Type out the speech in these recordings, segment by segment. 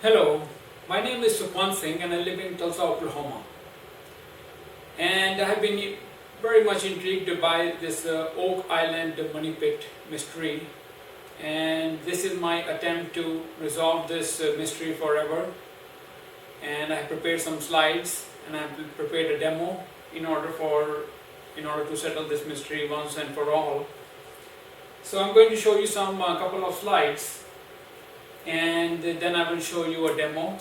Hello, my name is Sukhwan Singh and I live in Tulsa, Oklahoma. And I have been very much intrigued by this Oak Island money pit mystery. And this is my attempt to resolve this mystery forever. And I have prepared some slides and I have prepared a demo in order to settle this mystery once and for all. So I'm going to show you some couple of slides, and then I will show you a demo.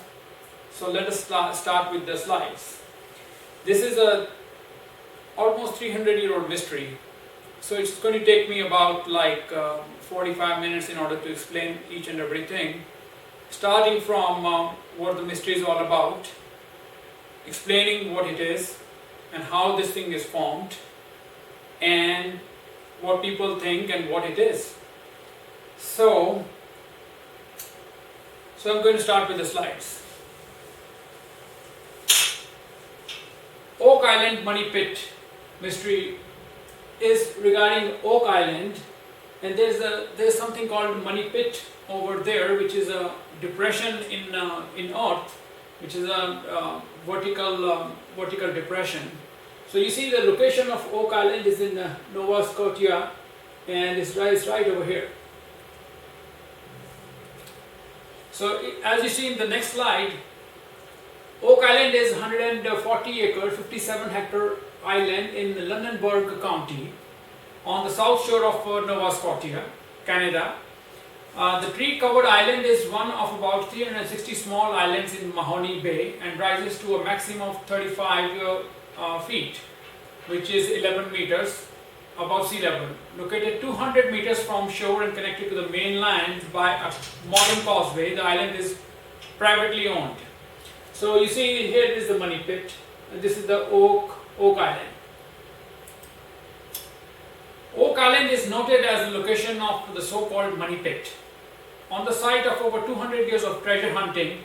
So let us start with the slides. This is a almost 300-year-old mystery. So it's going to take me about 45 minutes in order to explain each and everything, starting from what the mystery is all about, explaining what it is and how this thing is formed, and what people think and what it is. So I'm going to start with the slides. Oak Island money pit mystery is regarding Oak Island, and there's something called money pit over there, which is a depression in earth, which is a vertical depression. So you see the location of Oak Island is in Nova Scotia, and it's right over here. So as you see in the next slide, Oak Island is 140 acre, 57 hectare island in Lunenburg County on the south shore of Nova Scotia, Canada. The tree covered island is one of about 360 small islands in Mahoney Bay and rises to a maximum of 35 feet, which is 11 meters above sea level. Located 200 meters from shore and connected to the mainland by a modern causeway, the island is privately owned. So you see here is the money pit, and this is the Oak Island. Oak Island is noted as the location of the so-called money pit. On the site of over 200 years of treasure hunting,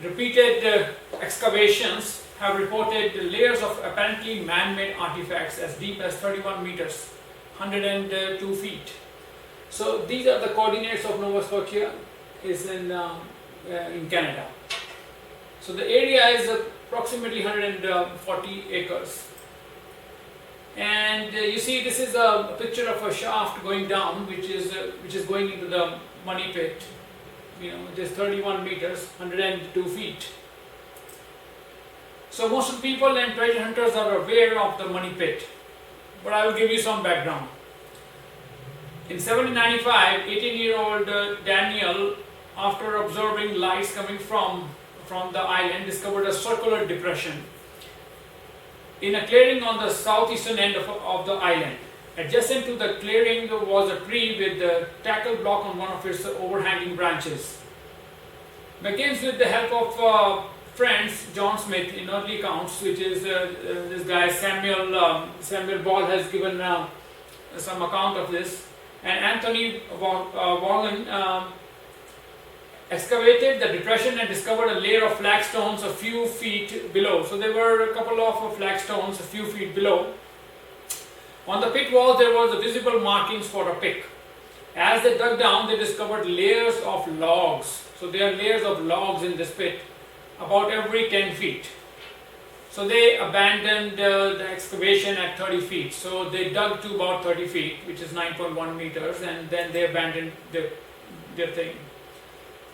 repeated excavations have reported layers of apparently man-made artifacts as deep as 31 meters, 102 feet. So these are the coordinates of Nova Scotia, is in Canada. So the area is approximately 140 acres. And you see this is a picture of a shaft going down, which is going into the money pit. You know, it is 31 meters, 102 feet. So most of the people and treasure hunters are aware of the money pit, but I will give you some background. In 1795, 18-year-old Daniel, after observing lights coming from the island, discovered a circular depression in a clearing on the southeastern end of the island. Adjacent to the clearing was a tree with a tackle block on one of its overhanging branches. Begins with the help of friends, John Smith, in early accounts, which is this guy Samuel Ball has given some account of this, and Anthony Vaughan excavated the depression and discovered a layer of flagstones a few feet below. So there were a couple of flagstones a few feet below. On the pit wall there was a visible markings for a pick. As they dug down, they discovered layers of logs. So there are layers of logs in this pit, about every 10 feet. So they abandoned the excavation at 30 feet. So they dug to about 30 feet, which is 9.1 meters, and then they abandoned their thing.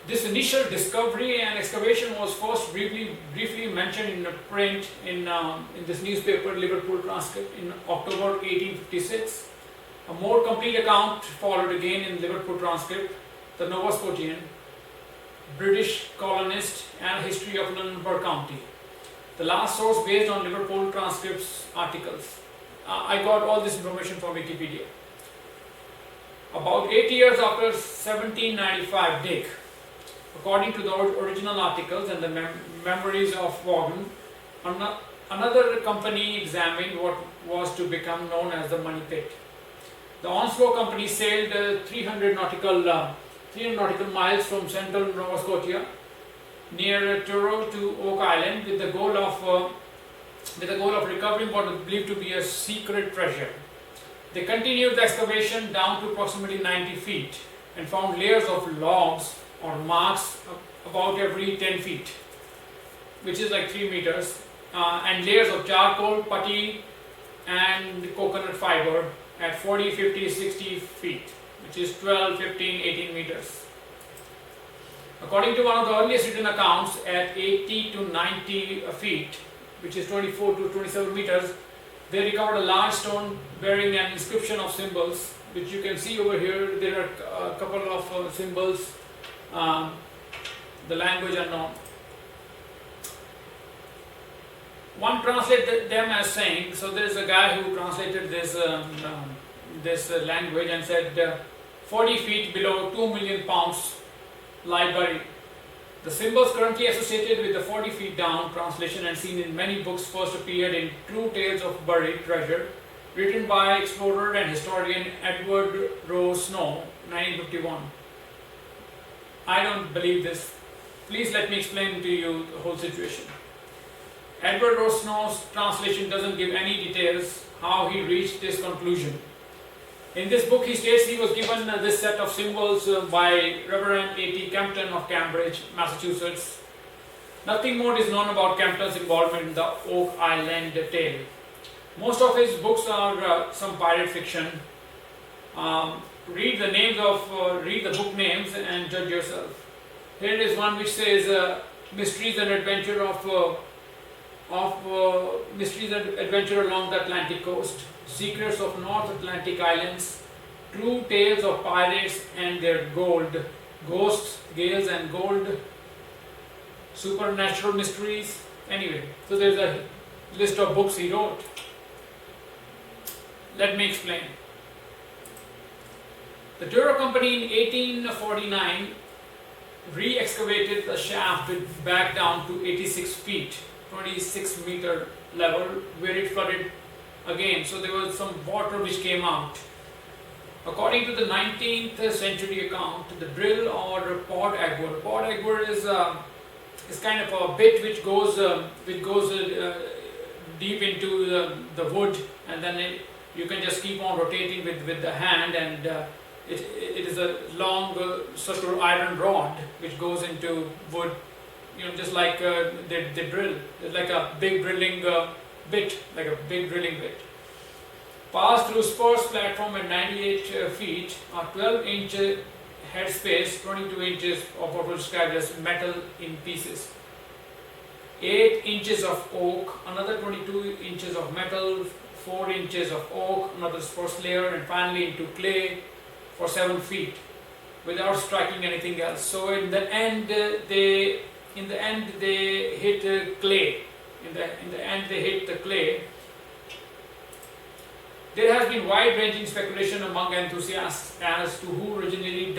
This initial discovery and excavation was first briefly mentioned in a print in this newspaper, Liverpool Transcript, in October 1856. A more complete account followed again in Liverpool Transcript, the Nova Scotian, British colonist, and history of Lunenburg County. The last source based on Liverpool Transcript's articles. I got all this information from Wikipedia. About 8 years after 1795 dig, according to the original articles and the memories of Vaughan, another company examined what was to become known as the money pit. The Onslow Company sailed 300 nautical miles from central Nova Scotia near Truro to Oak Island with the goal of recovering what was believed to be a secret treasure. They continued the excavation down to approximately 90 feet and found layers of logs or marks about every 10 feet, which is like 3 meters, and layers of charcoal, putty, and coconut fiber at 40, 50, 60 feet, which is 12, 15, 18 meters. According to one of the earliest written accounts, at 80 to 90 feet, which is 24 to 27 meters, they recovered a large stone bearing an inscription of symbols, which you can see over here. There are a couple of symbols, the language unknown. One translated them as saying, so there is a guy who translated this language and said, 40 feet below 2 million pounds lie buried. The symbols currently associated with the 40 feet down translation and seen in many books first appeared in True Tales of Buried Treasure, written by explorer and historian Edward Rowe Snow, 1951. I don't believe this. Please let me explain to you the whole situation. Edward Rowe Snow's translation doesn't give any details how he reached this conclusion. In this book, he states he was given this set of symbols by Reverend A.T. Kempton of Cambridge, Massachusetts. Nothing more is known about Kempton's involvement in the Oak Island tale. Most of his books are some pirate fiction. Read the book names and judge yourself. Here is one which says Mysteries and Adventure along the Atlantic coast, Secrets of North Atlantic Islands, True Tales of Pirates and their gold, Ghosts, Gales and Gold, Supernatural Mysteries. Anyway, so there's a list of books he wrote. Let me explain. The Turo Company in 1849 re-excavated the shaft back down to 86 feet, 26 meter level, where it flooded again. So there was some water which came out. According to the 19th century account, the drill or pod agger is kind of a bit which goes deep into the wood, and then you can just keep on rotating with the hand, and it is a long circular iron rod which goes into wood, just like they drill. It's like a big drilling bit, Passed through Spur's platform at 98 feet, a 12-inch head space, 22 inches of what was described as metal in pieces, 8 inches of oak, another 22 inches of metal, 4 inches of oak, another first layer, and finally into clay for 7 feet, without striking anything else. So in the end, they hit clay. In the end, they hit the clay. There has been wide-ranging speculation among enthusiasts as to who originally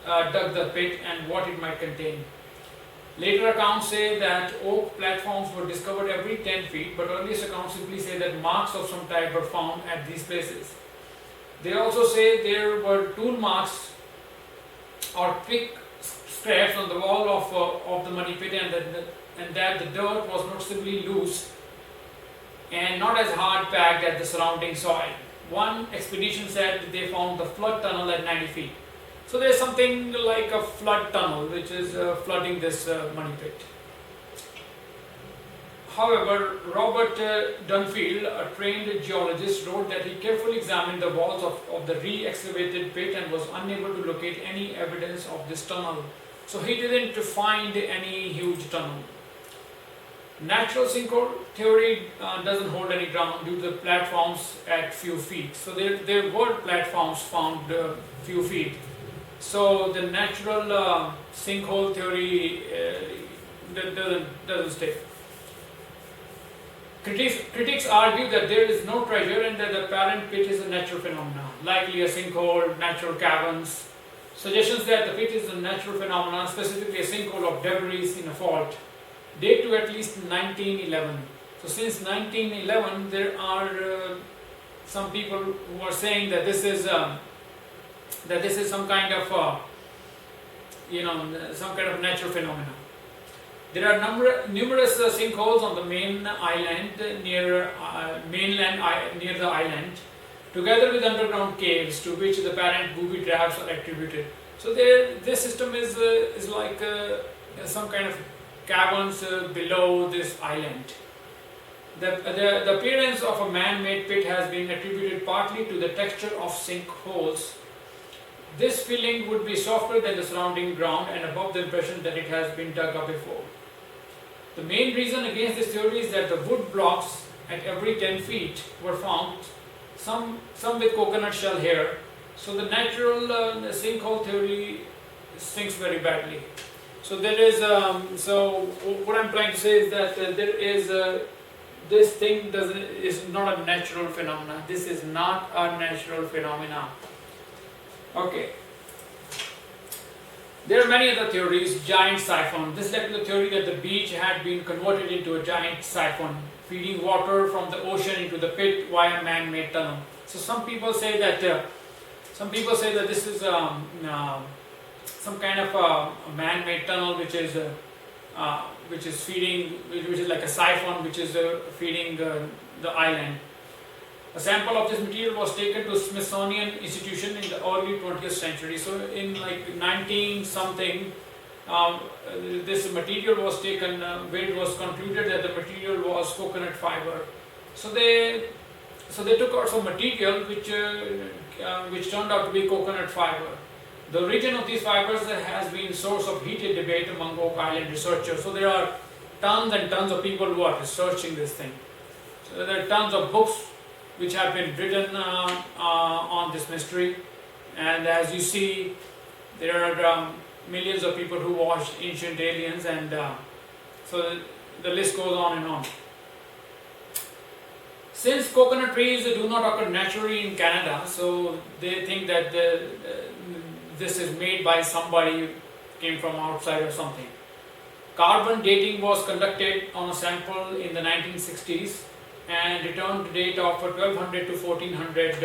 dug the pit and what it might contain. Later accounts say that oak platforms were discovered every 10 feet, but earliest accounts simply say that marks of some type were found at these places. They also say there were tool marks or pick scraps on the wall of the muddy pit, and that the dirt was noticeably loose and not as hard packed as the surrounding soil. One expedition said they found the flood tunnel at 90 feet. So there's something like a flood tunnel which is flooding this muddy pit. However, Robert Dunfield, a trained geologist, wrote that he carefully examined the walls of the re-excavated pit and was unable to locate any evidence of this tunnel. So he didn't find any huge tunnel. Natural sinkhole theory doesn't hold any ground due to the platforms at few feet. So there were platforms found few feet. So the natural sinkhole theory doesn't stay. Critics argue that there is no treasure and that the apparent pit is a natural phenomenon, likely a sinkhole, natural caverns. Suggestions that the pit is a natural phenomenon, specifically a sinkhole of debris in a fault, date to at least 1911. So since 1911, there are some people who are saying that this is some kind of natural phenomenon. There are numerous sinkholes on the main island near the island. together with underground caves to which the parent booby traps are attributed. So this system is like some kind of caverns below this island. The appearance of a man-made pit has been attributed partly to the texture of sinkholes. This filling would be softer than the surrounding ground and above the impression that it has been dug up before. The main reason against this theory is that the wood blocks at every 10 feet were found, some with coconut shell here. So the natural sinkhole theory sinks very badly. So there is, so what I'm trying to say is that there is, this thing is not a natural phenomenon. This is not a natural phenomenon. Okay. There are many other theories. Giant siphon. This led to the theory that the beach had been converted into a giant siphon, feeding water from the ocean into the pit via man-made tunnel. So some people say that this is some kind of a man-made tunnel which is feeding, which is like a siphon which is feeding the island. A sample of this material was taken to Smithsonian Institution in the early 20th century. So in like 19 something, this material was taken where it was concluded that the material was coconut fiber. So they took out some material which turned out to be coconut fiber. The origin of these fibers has been source of heated debate among Oak Island researchers. So there are tons and tons of people who are researching this thing. So there are tons of books which have been written on this mystery, and as you see, there are millions of people who watched Ancient Aliens, and so the list goes on and on. Since coconut trees do not occur naturally in Canada, so they think that this is made by somebody, came from outside or something. Carbon dating was conducted on a sample in the 1960s and returned the date of 1200 to 1400,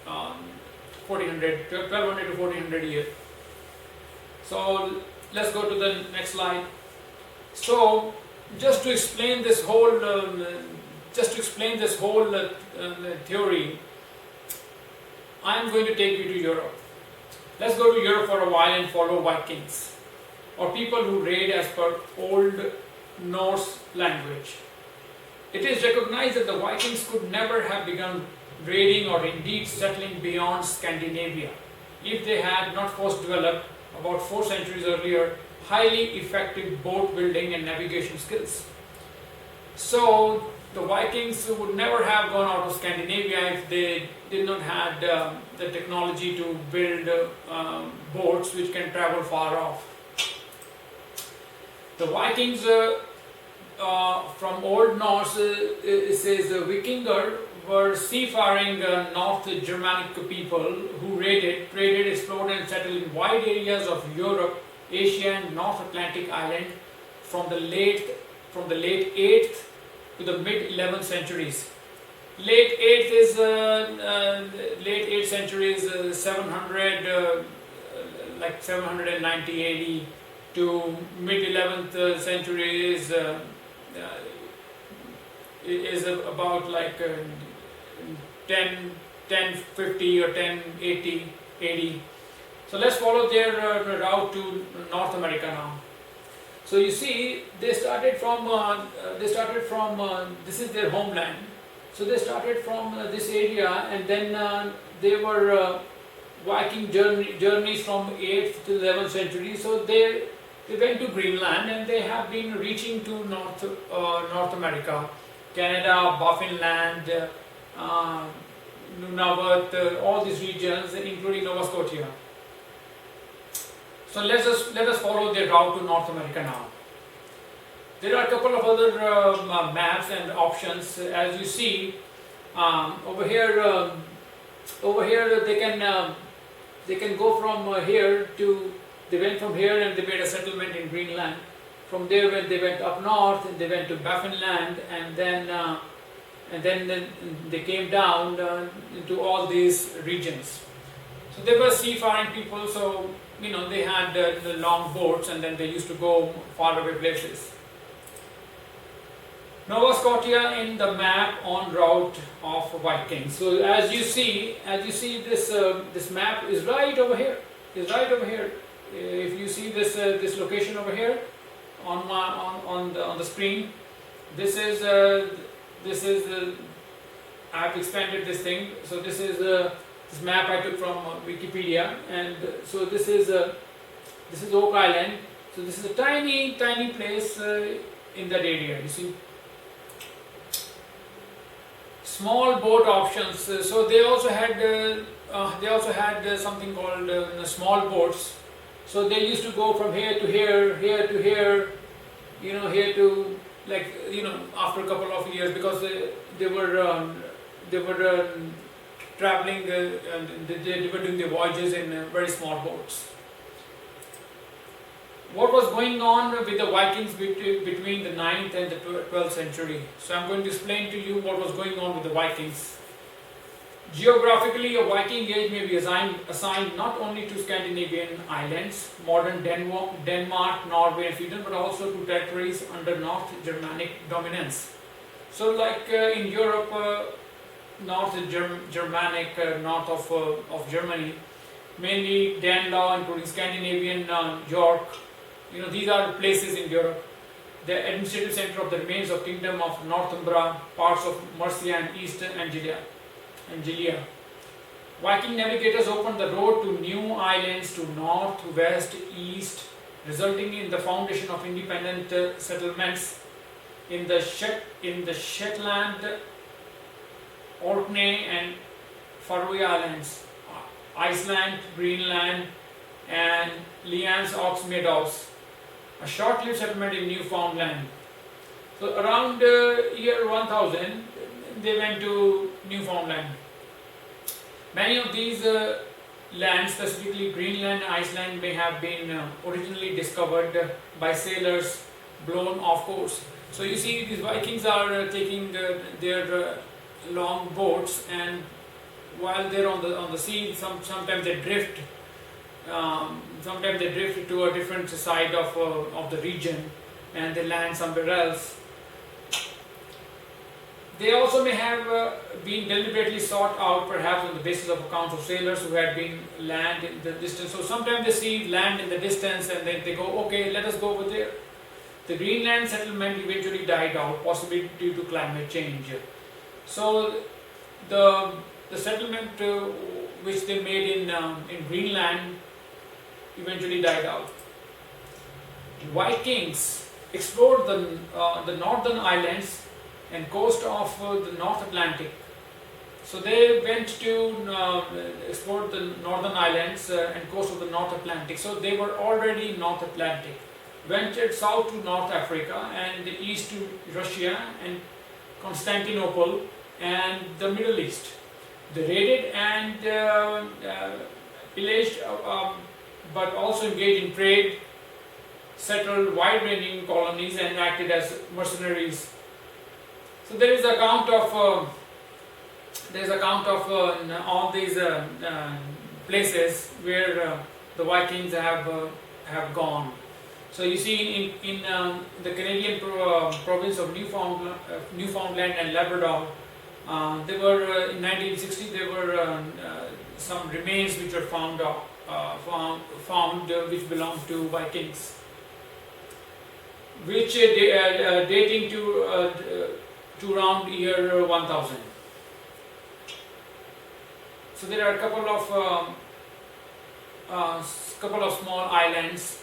1200 to 1400 years. So let's go to the next slide. So just to explain this whole theory, I am going to take you to Europe. Let's go to Europe for a while and follow Vikings, or people who raid as per Old Norse language. It is recognized that the Vikings could never have begun raiding or indeed settling beyond Scandinavia if they had not first developed, about 4 centuries earlier, highly effective boat building and navigation skills. So the Vikings would never have gone out of Scandinavia if they did not have the technology to build boats which can travel far off. The Vikings from Old Norse, it says Vikinger were seafaring North Germanic people who traded, explored and settled in wide areas of Europe, Asia and North Atlantic island from the late 8th to the mid 11th centuries. Late 8th is late 8th century is 700 like 790 AD to mid 11th century is about like 1050 or 1080 AD. So let's follow their route to North America now. So you see, they started from this is their homeland. So they started from this area, and then they were Viking journeys from 8th to 11th century. So they went to Greenland, and they have been reaching to North America, Canada, Baffinland, Nunavut, all these regions, including Nova Scotia. So let us follow their route to North America now. There are a couple of other maps and options. As you see, over here they can go from here to. They went from here and they made a settlement in Greenland. From there, when they went up north, and they went to Baffinland, and then they came down into all these regions. So they were seafaring people. So they had the long boats, and then they used to go far away places. Nova Scotia in the map on route of Vikings. So as you see this this map is right over here. Is right over here. If you see this this location over here on the screen, this is I've expanded this thing. So this is this map I took from Wikipedia, and so this is Oak Island. So this is a tiny place in that area. You see. Small boat options. So they also had something called small boats. So they used to go from here to here, here to here, here to after a couple of years, because they were traveling and they were doing their voyages in very small boats. What was going on with the Vikings between the 9th and the 12th century? So I'm going to explain to you what was going on with the Vikings. Geographically, a Viking age may be assigned not only to Scandinavian islands, modern Denmark, Norway and Sweden, but also to territories under North Germanic dominance. So like in Europe, North Germanic, north of Germany, mainly Danelaw, including Scandinavian York. These are places in Europe. The administrative center of the remains of Kingdom of Northumbria, parts of Mercia and East Anglia. Viking navigators opened the road to new islands to north, west, east, resulting in the foundation of independent settlements in the Shetland, Orkney and Faroe Islands, Iceland, Greenland and Lians Ox Meadows. A short-lived settlement in Newfoundland. So around year 1000, they went to Newfoundland. Many of these lands, specifically Greenland and Iceland, may have been originally discovered by sailors blown off course. So you see, these Vikings are taking their long boats, and while they're on the sea, sometimes they drift. Sometimes they drift to a different side of the region, and they land somewhere else. They also may have been deliberately sought out, perhaps on the basis of accounts of sailors who had been land in the distance. So sometimes they see land in the distance and then they go, okay, let us go over there. The Greenland settlement eventually died out, possibly due to climate change. So the settlement which they made in Greenland eventually died out. Vikings explored the northern islands and coast of the North Atlantic. So they went to explore the northern islands and coast of the North Atlantic. So they were already North Atlantic. Ventured south to North Africa and east to Russia and Constantinople and the Middle East. They raided and pillaged, but also engaged in trade, settled wide-ranging colonies and acted as mercenaries. So there is account of all these places where the Vikings have gone. So you see in the Canadian province of Newfoundland and Labrador, there were in 1960 there were some remains which were found which belonged to Vikings, which dating to around year 1000. So there are a couple of small islands.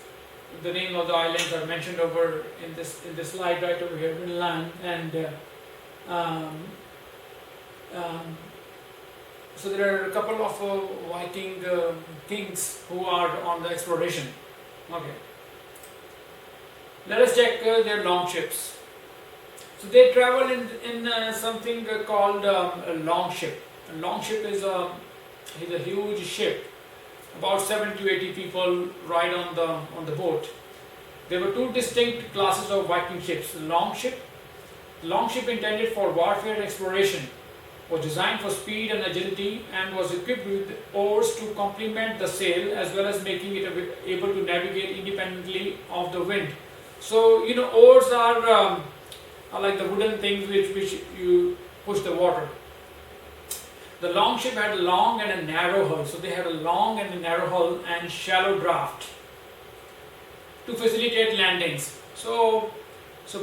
The name of the islands are mentioned over in this slide right over here, Greenland, and so there are a couple of Viking kings who are on the exploration. Okay. Let us check their longships. So they travel in something called a longship. A longship is a huge ship. About 70 to 80 people ride on the boat. There were two distinct classes of Viking ships. The longship intended for warfare and exploration, was designed for speed and agility and was equipped with oars to complement the sail as well as making it able to navigate independently of the wind. So oars are are like the wooden things which you push the water. The long ship had a long and a narrow hull, so they had a long and a narrow hull and shallow draft to facilitate landings. So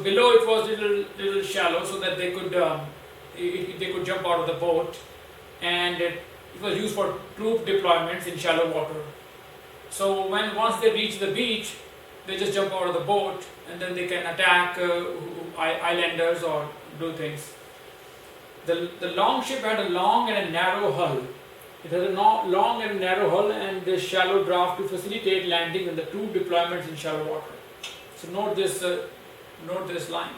below it was little shallow, so that they could jump out of the boat, and it was used for troop deployments in shallow water. So once they reach the beach, they just jump out of the boat, and then they can attack islanders or do things. The long ship had a long and a narrow hull. It had a long and narrow hull and a shallow draft to facilitate landing and the troop deployments in shallow water. So note this line.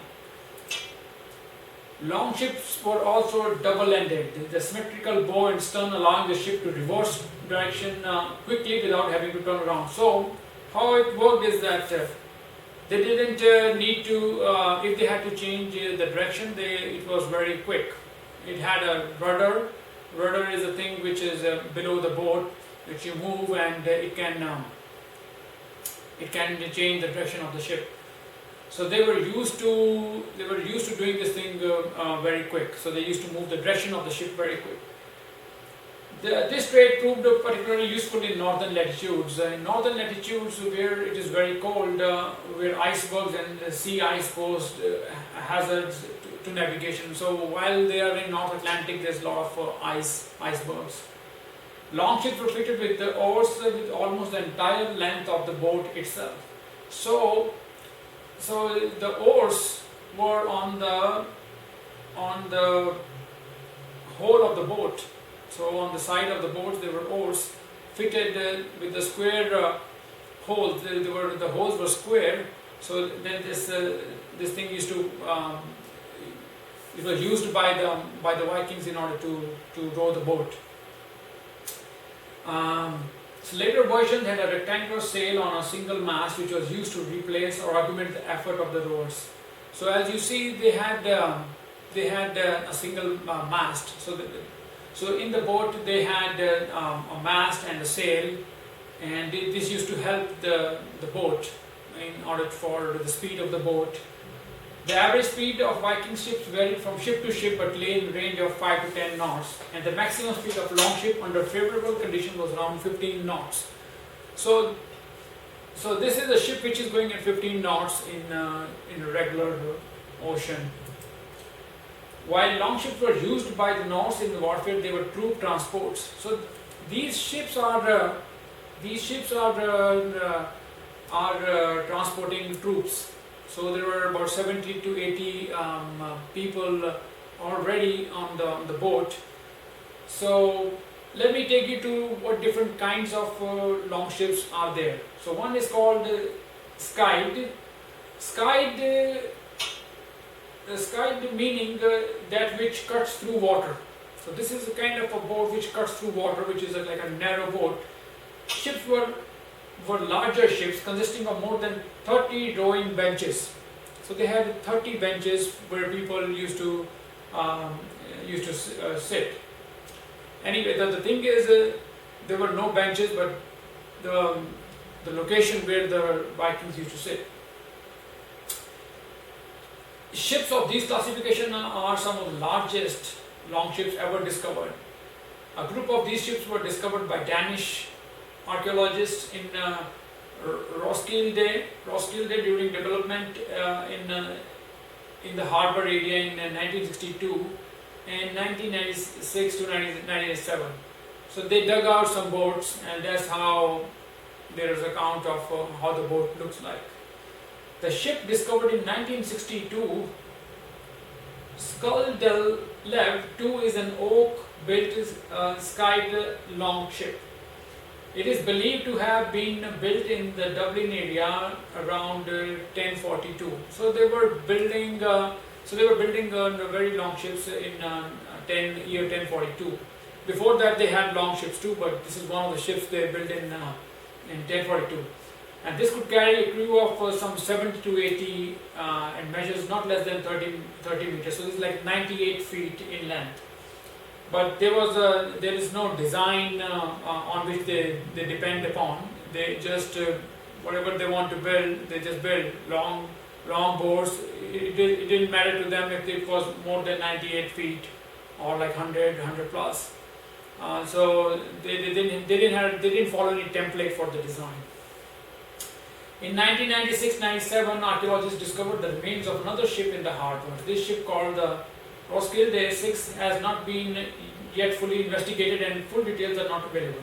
Long ships were also double-ended, the symmetrical bow and stern allowing the ship to reverse direction quickly without having to turn around. So how it worked is that they didn't need to, if they had to change the direction, it was very quick. It had a rudder. Rudder is a thing which is below the boat, which you move, and it can change the direction of the ship. So they were used to doing this thing very quick. So they used to move the direction of the ship very quick. This trade proved particularly useful in northern latitudes. In northern latitudes where it is very cold, where icebergs and sea ice pose hazards to navigation. So while they are in North Atlantic, there's a lot of icebergs. Long ships were fitted with the oars with almost the entire length of the boat itself. So the oars were on the whole of the boat. So on the side of the boat there were oars fitted with the square holes. The holes were square. So then this thing used to it was used by the Vikings in order to row the boat. So later versions had a rectangular sail on a single mast, which was used to replace or augment the effort of the rowers. So as you see, they had a single mast. So in the boat they had a mast and a sail, and this used to help the boat in order for the speed of the boat. The average speed of Viking ships varied from ship to ship, but lay in range of 5 to 10 knots, and the maximum speed of long ship under favorable conditions was around 15 knots. So this is a ship which is going at 15 knots in a regular ocean. While long ships were used by the Norse in warfare, they were troop transports. So these ships are transporting troops. So there were about 70 to 80 people already on the boat. So let me take you to what different kinds of long ships are there. So one is called skide. Skide meaning that which cuts through water. So this is a kind of a boat which cuts through water, which is like a narrow boat. Ships were larger ships consisting of more than 30 rowing benches. So they had 30 benches where people used to sit. Anyway, the thing is, there were no benches, but the location where the Vikings used to sit. Ships of these classification are some of the largest long ships ever discovered. A group of these ships were discovered by Danish archaeologists in Roskilde during development in the harbor area in 1962 and 1996 to 1997. So they dug out some boats, and that's how there is an account of how the boat looks like. The ship discovered in 1962, Skull del Lev 2, is an oak-built skide long ship. It is believed to have been built in the Dublin area around 1042. So they were building very long ships in year 1042. Before that they had long ships too, but this is one of the ships they built in 1042. And this could carry a crew of some 70 to 80 and measures not less than 30 meters. So this is like 98 feet in length. But there is no design on which they depend upon. They just whatever they want to build, they just build long long boards. It didn't matter to them if it was more than 98 feet or like 100 plus. So they didn't follow any template for the design. In 1996-97, archaeologists discovered the remains of another ship in the harbor. This ship, called the Roskilde 6, has not been yet fully investigated and full details are not available.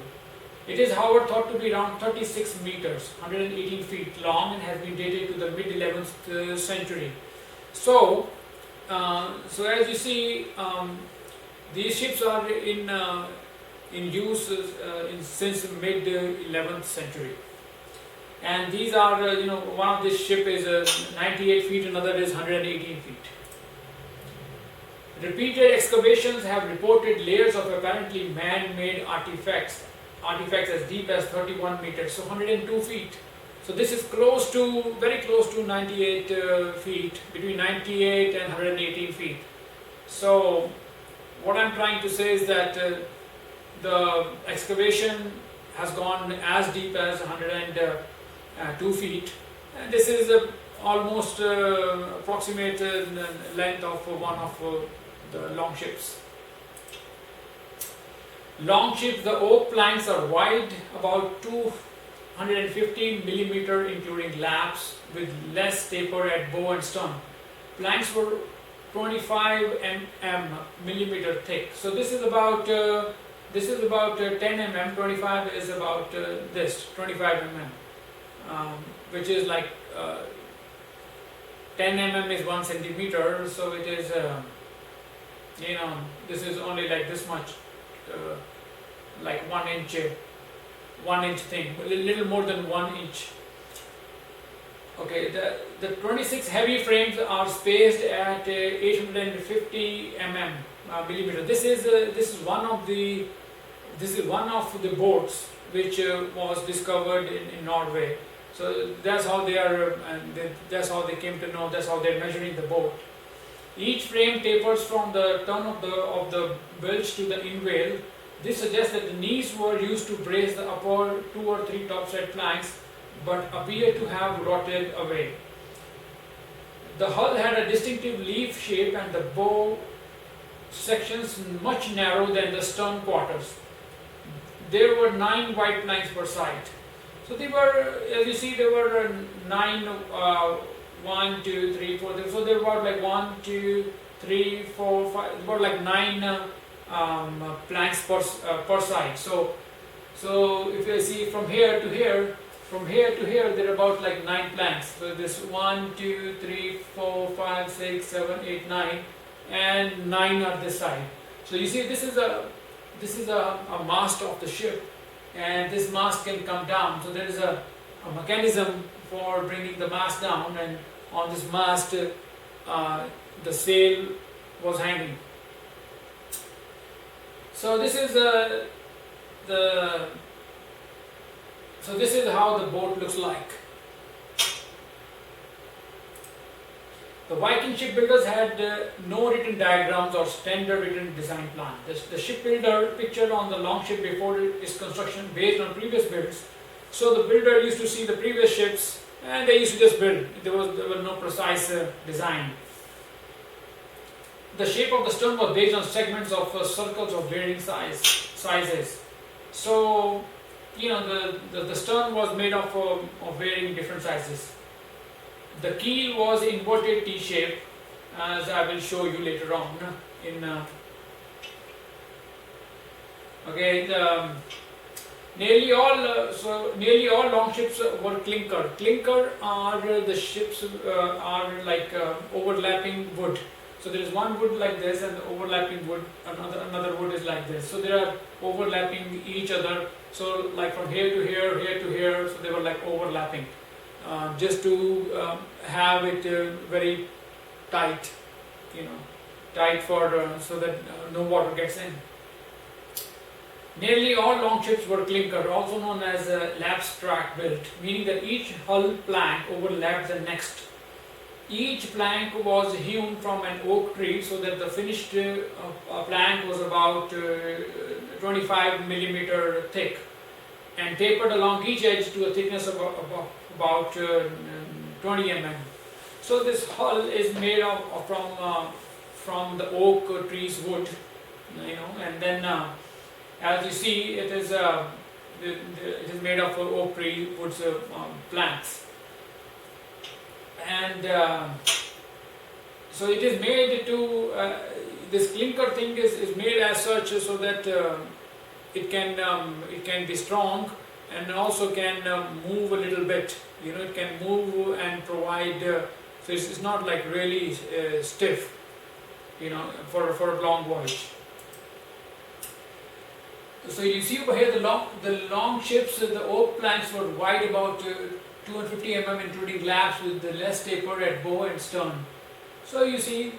It is, however, thought to be around 36 meters, 118 feet long, and has been dated to the mid-11th century. So as you see, these ships are in use since mid-11th century. And these are, one of this ship is 98 feet, another is 118 feet. Repeated excavations have reported layers of apparently man-made artifacts as deep as 31 meters, so 102 feet. So this is very close to 98 feet, between 98 and 118 feet. So what I'm trying to say is that the excavation has gone as deep as 102 feet, and this is almost approximate length of one of the long ships. Long ships, the oak planks are wide, about 250 millimeter, including laps, with less taper at bow and stern. Planks were 25 millimeter thick. So this is about 10 mm. 25 is about this 25 mm, which is like 10 mm is 1 centimeter. So it is this is only like this much, like 1 inch thing, a little more than 1 inch. Okay, the 26 heavy frames are spaced at 850 millimeter. This is one of the boats which was discovered in Norway. So that's how they are, and that's how they came to know. That's how they're measuring the boat. Each frame tapers from the turn of the bilge to the inwale. This suggests that the knees were used to brace the upper 2 or 3 topside planks, but appear to have rotted away. The hull had a distinctive leaf shape and the bow sections much narrower than the stern quarters. There were 9 white planks per side. So they were, as you see, there were 9, 1, 2, 3, 4. So there were like 1, 2, 3, 4, 5. There were like 9 planks per side. So if you see from here to here, there are about like 9 planks. So this 1, 2, 3, 4, 5, 6, 7, 8, 9, and 9 are this side. So you see, this is a mast of the ship, and this mast can come down. So there is a mechanism for bringing the mast down, and on this mast the sail was hanging. So this is how the boat looks like. The Viking shipbuilders had no written diagrams or standard written design plan. The shipbuilder pictured on the longship before its construction based on previous builds. So the builder used to see the previous ships and they used to just build. There was no precise design. The shape of the stern was based on segments of circles of varying sizes. So the stern was made of varying different sizes. The keel was inverted T-shape, as I will show you later on. Nearly all longships were clinker. Clinker are the ships are like overlapping wood. So there is one wood like this, and the overlapping wood, another wood is like this. So they are overlapping each other. So like from here to here, here to here. So they were like overlapping, just to have it very tight, tight for so that no water gets in. Nearly all longships were clinker, also known as laps track built, meaning that each hull plank overlapped the next. Each plank was hewn from an oak tree, so that the finished plank was about 25 millimeter thick and tapered along each edge to a thickness of about 20 mm. So this hull is made from the oak tree's wood, and then as you see, it is made of oak tree wood's planks, and so it is made to this clinker thing is made as such so that it can be strong and also can move a little bit. It can move and provide. So it's not like really stiff. For a long voyage. So you see over here the long ships, the oak planks were wide about 250 mm, including laps with the less taper at bow and stern. So you see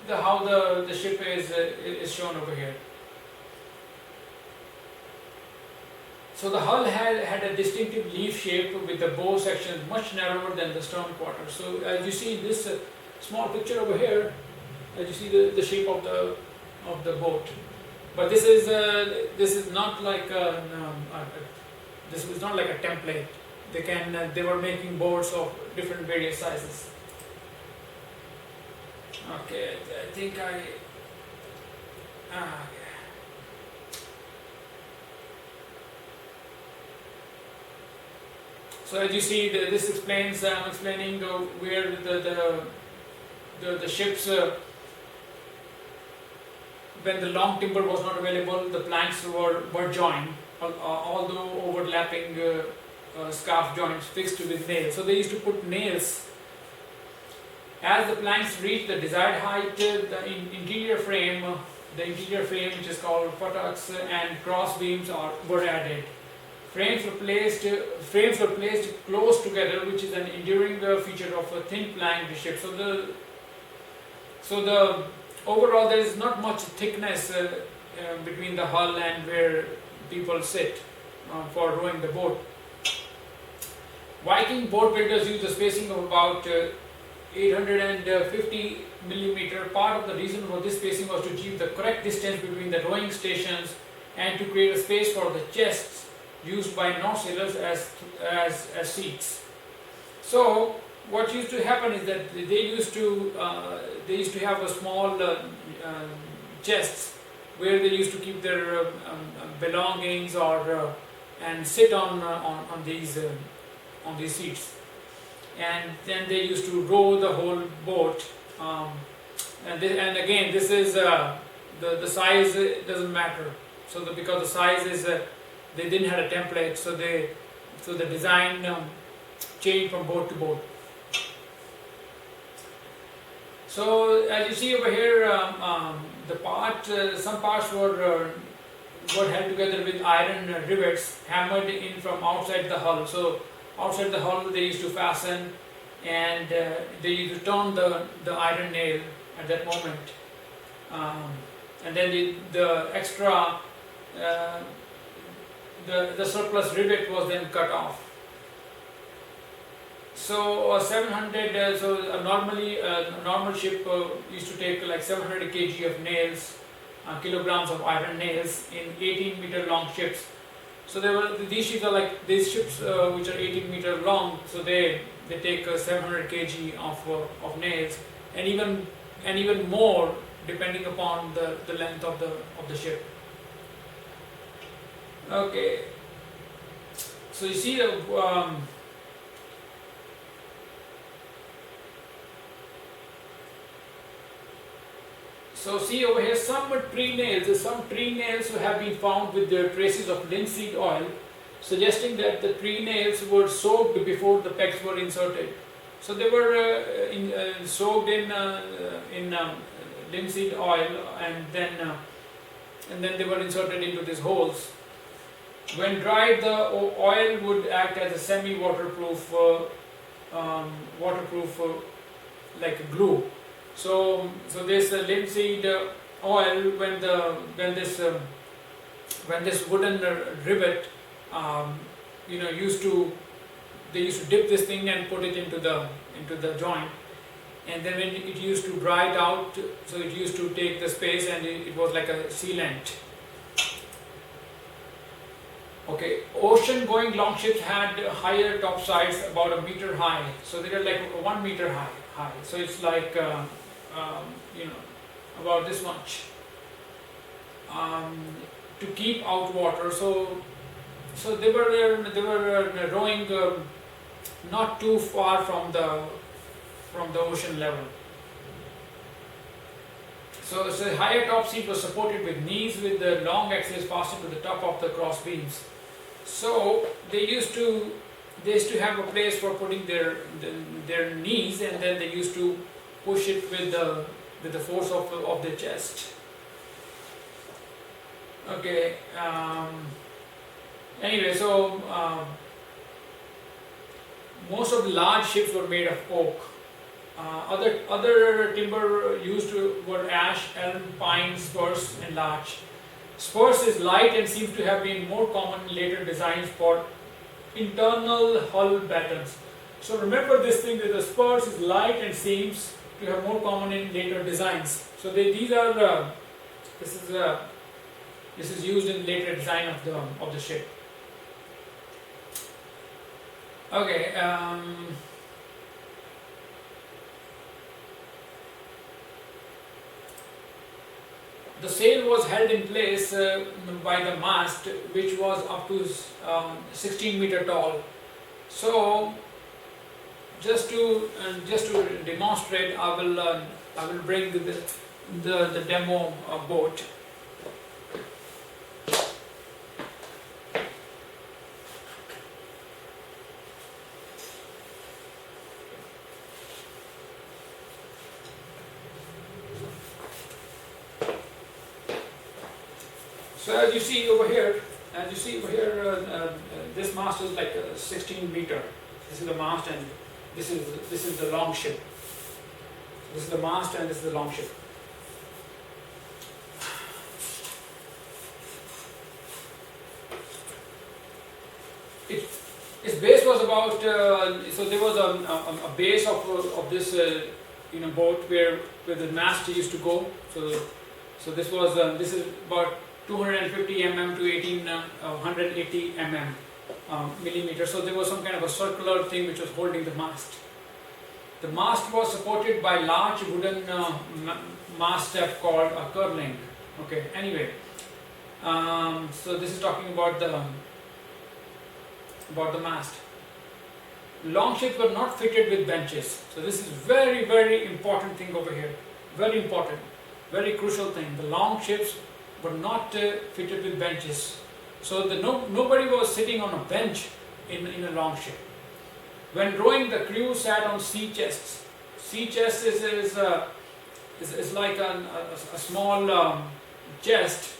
how the ship is shown over here. So the hull had a distinctive leaf shape with the bow section much narrower than the stern quarter. So as you see in this small picture over here, as you see the shape of the boat, but this is not like this is not like a template. They were making boats of different various sizes. Okay, I think so as you see, this explains. I'm explaining where the ships. When the long timber was not available, the planks were joined, although overlapping scarf joints fixed with nails. So they used to put nails. As the planks reached the desired height, the interior frame, which is called buttocks, and cross beams were added. Frames were placed close together, which is an enduring feature of a thin planked ship. So the overall, there is not much thickness between the hull and where people sit for rowing the boat. Viking boat builders used a spacing of about 850 millimeter. Part of the reason for this spacing was to achieve the correct distance between the rowing stations and to create a space for the chests used by non-sailors as seats. So what used to happen is that they used to have a small chests where they used to keep their belongings and sit on these seats, and then they used to row the whole boat. And again, this is the size doesn't matter. So because the size is they didn't have a template, so the design changed from boat to boat. So as you see over here, some parts were held together with iron rivets hammered in from outside the hull. So outside the hull they used to fasten, and they used to turn the iron nail at that moment, and then the extra the surplus rivet was then cut off. So 700. So normally a normal ship used to take like 700 kg of nails, kilograms of iron nails in 18-meter long ships. So these ships which are 18-meter long. So they take 700 kg of nails, and even more depending upon the length of the ship. Okay. So you see So see over here, some tree nails have been found with their traces of linseed oil, suggesting that the tree nails were soaked before the pegs were inserted. So they were soaked in linseed oil, and then they were inserted into these holes. When dried, the oil would act as a semi-waterproof, like glue. So this linseed oil, when this wooden rivet, they used to dip this thing and put it into the joint, and then when it used to dry it out, so it used to take the space, and it was like a sealant. Okay, ocean-going longships had higher topsides, about a meter high. So they were like 1 meter high. high. So it's like you know, about this much, to keep out water. So they were rowing not too far from the ocean level. So the higher top seat was supported with knees with the long axles fastened to the top of the cross beams. So they used to have a place for putting their knees, and then they used to push it with the force of the chest. Okay. Anyway, so most of the large ships were made of oak. Other timber used were ash, elm, pine, spruce, and larch. Spruce is light and seems to have been more common in later designs for internal hull battens. So remember this thing, that the spruce is light and seems to have more common in later designs. So these are this is used in later design of the ship. Okay. The sail was held in place by the mast, which was up to 16 meter tall. So, just to demonstrate, I will bring the demo boat. So as you see over here, this mast is like 16 meter. This is the mast, and this is the long ship. This is the mast, and this is the long ship. Its base was about. So there was a base of this boat where the mast used to go. So this was this is about 250 mm to 180 mm millimeter. So there was some kind of a circular thing which was holding the mast. The mast was supported by large wooden mast step called a curling. Okay. Anyway, so this is talking about the mast. Long ships were not fitted with benches. So this is very, very important thing over here. Very important, very crucial thing. The long ships were not fitted with benches. So nobody was sitting on a bench in a long ship. When rowing, the crew sat on sea chests. Sea chest is like a small chest,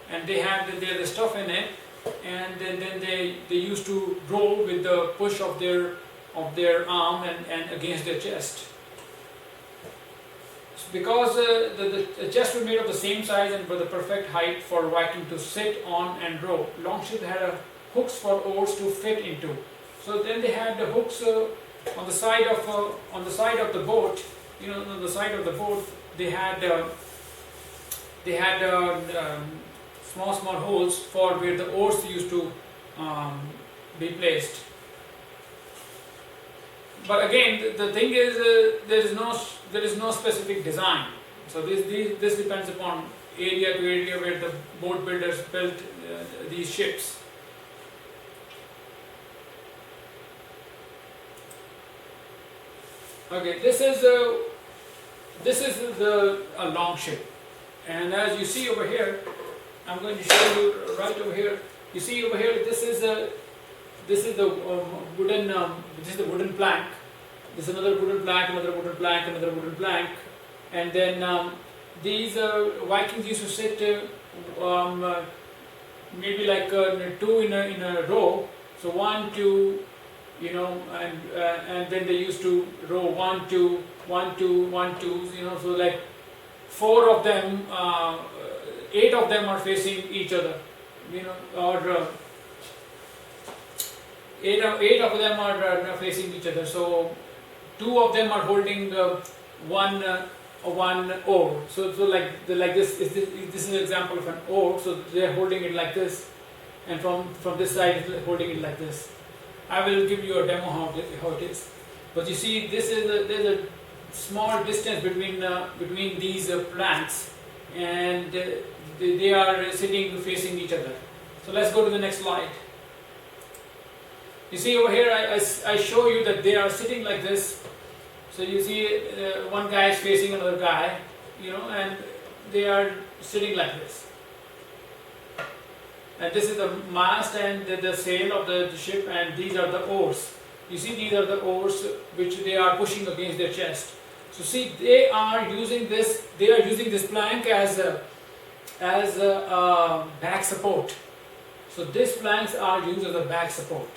and they had the stuff in it, and then they used to row with the push of their arm and against their chest. Because the chests were made of the same size and were the perfect height for Viking to sit on and row. Long ships had hooks for oars to fit into. So then they had the hooks on the side of the boat. On the side of the boat they had small holes for where the oars used to be placed. But again, the thing is, there is no specific design. So this depends upon area to area where the boat builders built these ships. Okay, this is a long ship, and as you see over here, I'm going to show you right over here. You see over here, this is the wooden plank. This is another wooden plank, another wooden plank, another wooden plank, and then these Vikings used to sit maybe like two in a row. So 1, 2, and then they used to row 1, 2, 1, 2, 1, 2. So like 4 of them, 8 of them are facing each other. Or 8 of them are facing each other. So 2 of them are holding one oar. So like this is an example of an oar. So they are holding it like this, and from this side holding it like this. I will give you a demo how it is. But you see, there's small distance between these planks, and they are sitting facing each other. So let's go to the next slide. You see over here, I show you that they are sitting like this. So you see one guy is facing another guy, and they are sitting like this. And this is the mast and the sail of the ship, and these are the oars. You see, these are the oars which they are pushing against their chest. So see, they are using this plank as a back support. So these planks are used as a back support.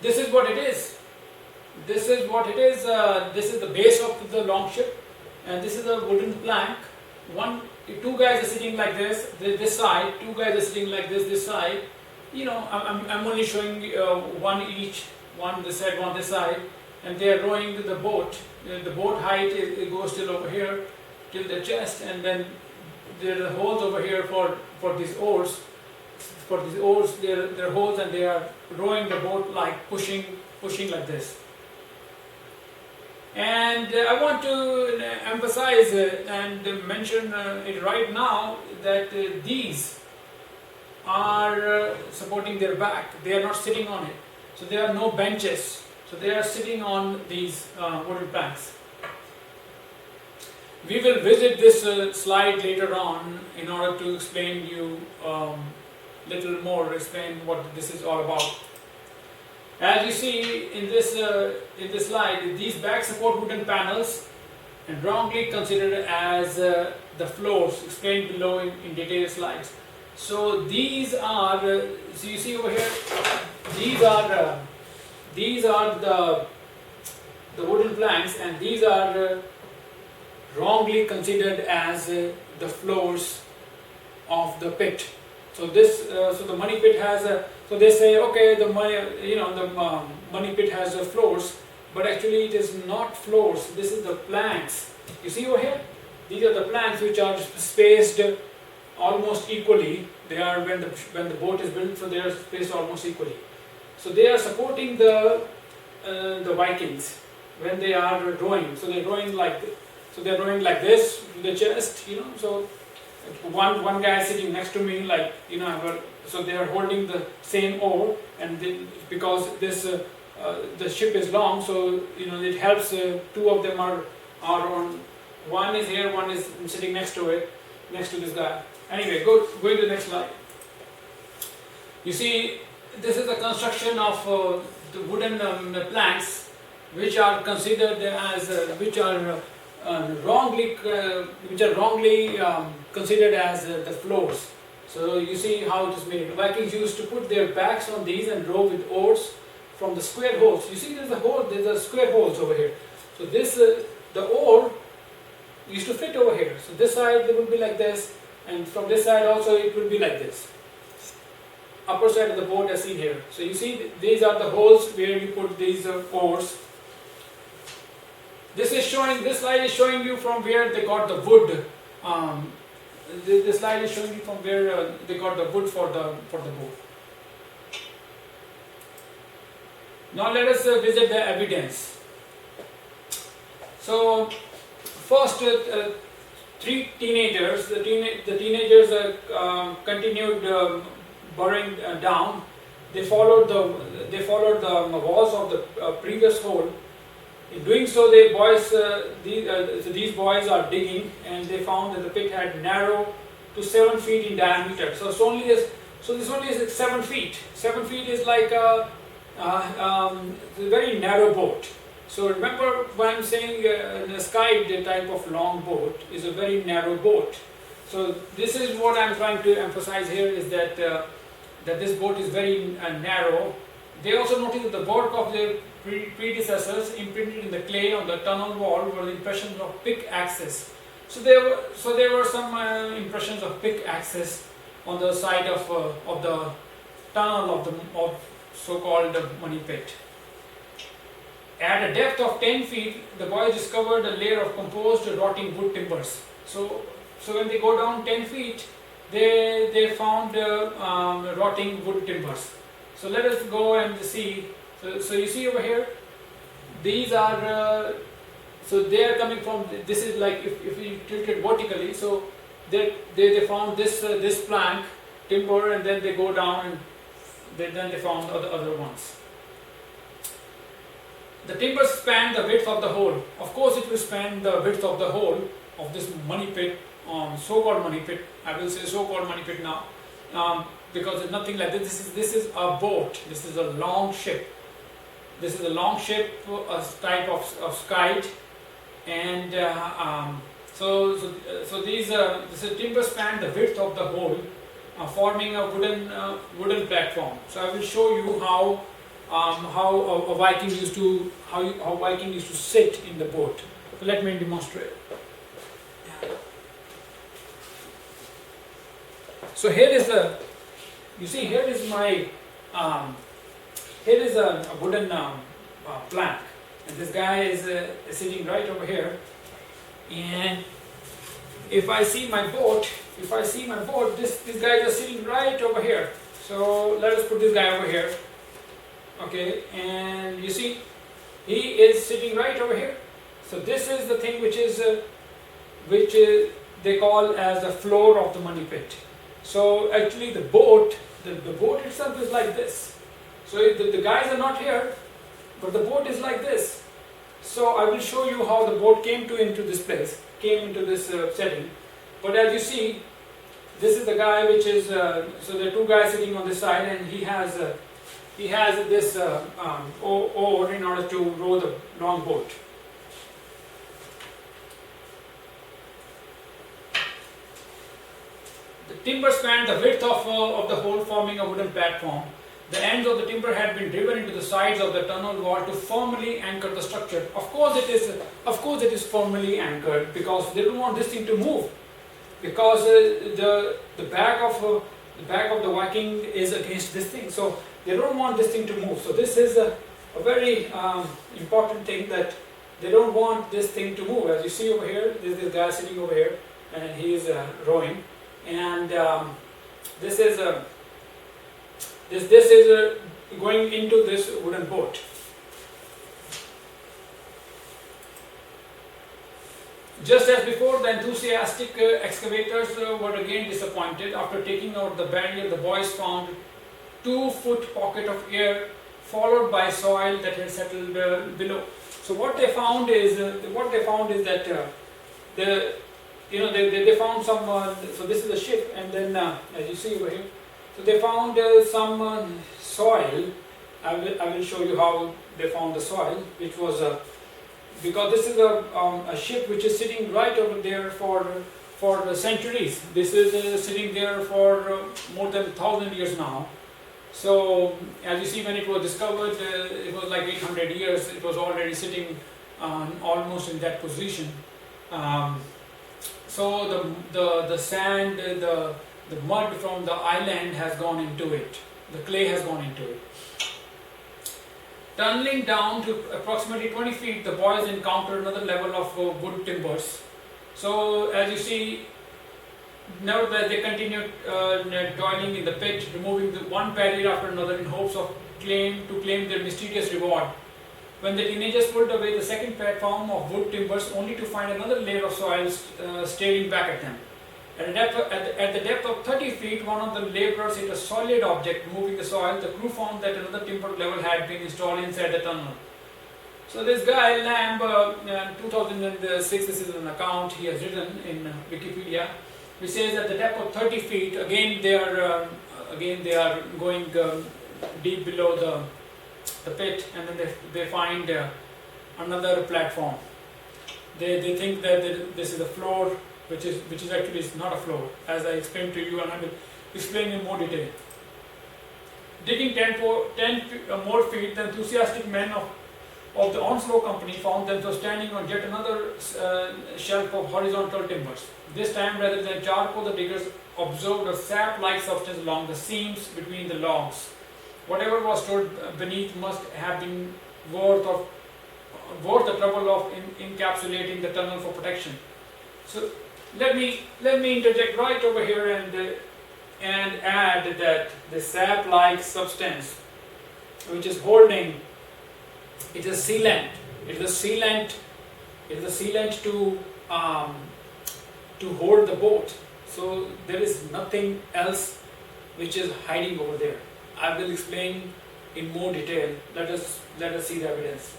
This is what it is. This is what it is. This is the base of the long ship, and this is a wooden plank. Two guys are sitting like this side. Two guys are sitting like this side. I'm only showing one each, one this side, one this side, and they are rowing the boat. The boat height it goes till over here, till the chest, and then there are holes over here for these oars. For these oars, there are holes, and they are rowing the boat like pushing like this. And I want to emphasize and mention it right now that these are supporting their back. They are not sitting on it. So there are no benches. So they are sitting on these wooden planks. We will visit this slide later on in order to explain you little more, explain what this is all about. As you see in this slide, these back support wooden panels and wrongly considered as the floors explained below in detailed slides. So these are, so you see over here, these are the wooden planks, and these are wrongly considered as the floors of the pit. So so the money pit has so they say, okay, the money pit has floors, but actually it is not floors. This is the planks. You see over here, these are the planks which are spaced almost equally. They are when the boat is built, so they are spaced almost equally. So they are supporting the Vikings when they are rowing. So they're rowing like this to the chest, So one guy sitting next to me, like so they are holding the same oar, and because this the ship is long, so it helps. Two of them are on. One is here, one is sitting next to this guy. Anyway, going to the next slide. You see, this is the construction of the wooden planks, which are considered as wrongly considered as the floors. So you see how it is made. The Vikings used to put their backs on these and row with oars from the square holes. You see, there's a square holes over here. So this the oar used to fit over here. So this side it will be like this, and from this side also it will be like this. Upper side of the boat as seen here. So you see, these are the holes where you put these oars. This slide is showing you from where they got the wood. This slide is showing you from where they got the wood for the boat. Now let us visit the evidence. So first, three teenagers. The teenagers continued burrowing down. They followed the walls of the previous hole. In doing so, these boys are digging, and they found that the pit had narrow to 7 feet in diameter. So this only is 7 feet. 7 feet is like a very narrow boat. So remember when I'm saying the sky type of long boat is a very narrow boat. So this is what I'm trying to emphasize here, is that this boat is very narrow. They also noticed that the work of their predecessors imprinted in the clay on the tunnel wall were the impressions of pickaxes. So there were some impressions of pickaxes on the side of the tunnel of so-called money pit. At a depth of 10 feet, the boys discovered a layer of composed rotting wood timbers. So when they go down 10 feet, they found rotting wood timbers. So let us go and see. So you see over here, these are so they are coming from, this is like if we tilt it vertically, so they found this plank timber, and then they go down and then they found other ones. The timber span the width of the hole. Of course, it will span the width of the hole of this money pit, so-called money pit. I will say so-called money pit now, because it's nothing like this. This is a boat. This is a long ship. This is a long ship, a type of kite, and so this is timber span the width of the hole, forming a wooden platform. So I will show you how a Viking used to sit in the boat. So let me demonstrate. So here is here is my here is a wooden plank, and this guy is sitting right over here. And if I see my boat, these guys are sitting right over here. So let us put this guy over here. Okay, and you see, he is sitting right over here. So this is the thing which they call as the floor of the money pit. So actually the boat itself is like this. So the guys are not here, but the boat is like this. So I will show you how the boat came into this setting. But as you see, this is the guy which is, so there are two guys sitting on this side, and he has this oar in order to row the long boat. The timber spanned the width of the hole, forming a wooden platform. The ends of the timber had been driven into the sides of the tunnel wall to firmly anchor the structure. Of course it is firmly anchored, because they don't want this thing to move, because the back of the Viking is against this thing, so they don't want this thing to move. So this is a very important thing, that they don't want this thing to move. As you see over here, there's this guy sitting over here, and he is rowing, and this is going into this wooden boat. Just as before, the enthusiastic excavators were again disappointed. After taking out the barrier, the boys found 2-foot pocket of air, followed by soil that had settled below. So what they found is that they found some. So this is the ship, and then as you see over here, so they found some soil. I will show you how they found the soil, which was because this is a ship which is sitting right over there for centuries. This is sitting there for more than 1,000 years now. So as you see, when it was discovered, it was like 800 years. It was already sitting almost in that position. So the sand, the mud from the island has gone into it. The clay has gone into it. Tunneling down to approximately 20 feet, the boys encountered another level of wood timbers. So as you see, nevertheless they continued toiling in the pit, removing one barrier after another in hopes of claim their mysterious reward. When the teenagers pulled away the second platform of wood timbers, only to find another layer of soil staring back at them. At the depth of 30 feet, one of the laborers hit a solid object, moving the soil. The crew found that another timber level had been installed inside the tunnel. So this guy, Lamb, in 2006, this is an account he has written in Wikipedia, which says at the depth of 30 feet, again they are going deep below the pit, and then they find another platform. They think that this is a floor, which is actually not a floor, as I explained to you, and I will explain in more detail. Digging 10 more feet, the enthusiastic men of the Onslow Company found themselves standing on yet another shelf of horizontal timbers. This time, rather than charcoal, the diggers observed a sap-like substance along the seams between the logs. Whatever was stored beneath must have been worth the trouble of encapsulating the tunnel for protection. So let me interject right over here and add that the sap-like substance, which is holding, it is sealant. It is a sealant. It is a sealant to hold the boat. So there is nothing else which is hiding over there. I will explain in more detail. Let us see the evidence.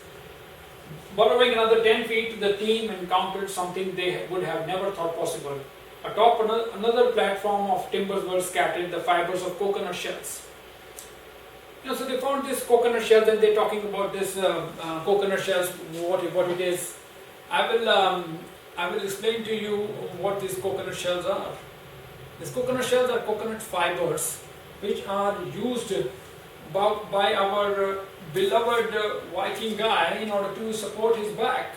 Burrowing another 10 feet, the team encountered something they would have never thought possible. Atop another platform of timbers were scattered the fibers of coconut shells. So they found this coconut shells, and they're talking about this coconut shells, what it is. I will explain to you what these coconut shells are. These coconut shells are coconut fibers which are used by our beloved Viking guy in order to support his back.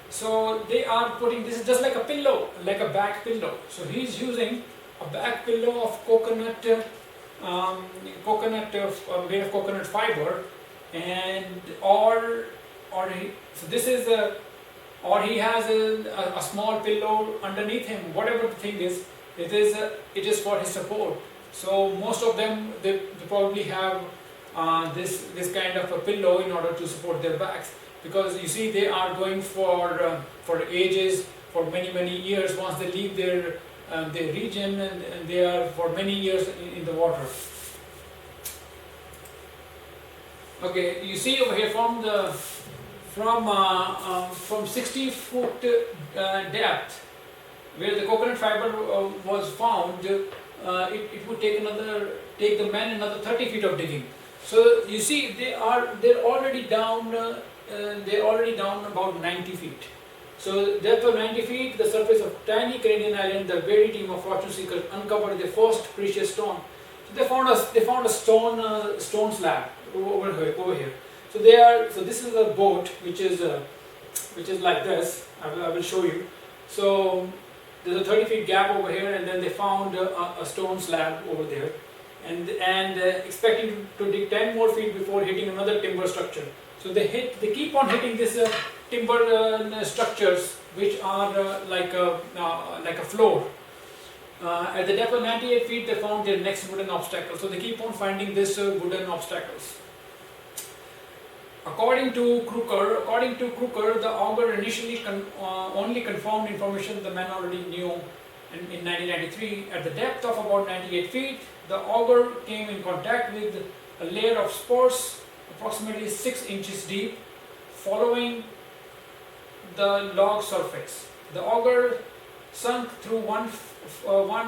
So they are putting, this is just like a pillow, like a back pillow. So he's using a back pillow of coconut, made of coconut fiber, and or he has a small pillow underneath him. Whatever the thing is, it is for his support. So most of them they probably have this kind of a pillow in order to support their backs, because you see they are going for ages, for many years. Once they leave their region, and they are for many years in the water. Okay, you see over here from 60 foot depth where the coconut fiber was found, it would take the men another 30 feet of digging. So you see they're already down about 90 feet. So depth of 90 feet, the surface of tiny Canadian island, the very team of fortune seekers uncovered the first precious stone. So they found a stone slab over here. So this is a boat which is like this. I will show you. So there's a 30 feet gap over here, and then they found a stone slab over there, and expecting to dig 10 more feet before hitting another timber structure. So they keep on hitting this timber structures which are like a floor. At the depth of 98 feet, they found their next wooden obstacle. So they keep on finding this wooden obstacles. According to Crooker, the auger initially only confirmed information the men already knew in 1993. At the depth of about 98 feet, the auger came in contact with a layer of spores approximately 6 inches deep, following the log surface. The auger sunk through 1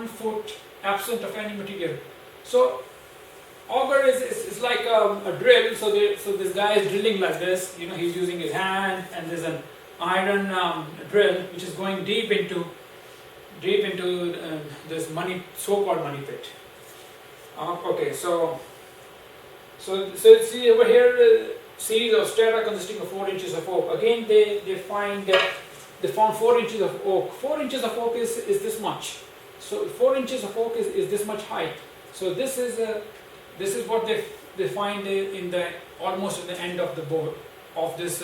foot, absent of any material. So auger is like a drill. So this guy is drilling like this. He's using his hand, and there's an iron drill which is going deep into this so-called money pit. Okay, so see over here, series of strata consisting of 4 inches of oak. Again, they found 4 inches of oak. 4 inches of oak is this much. So 4 inches of oak is this much height. So this is what they find in the almost at the end of the boat of this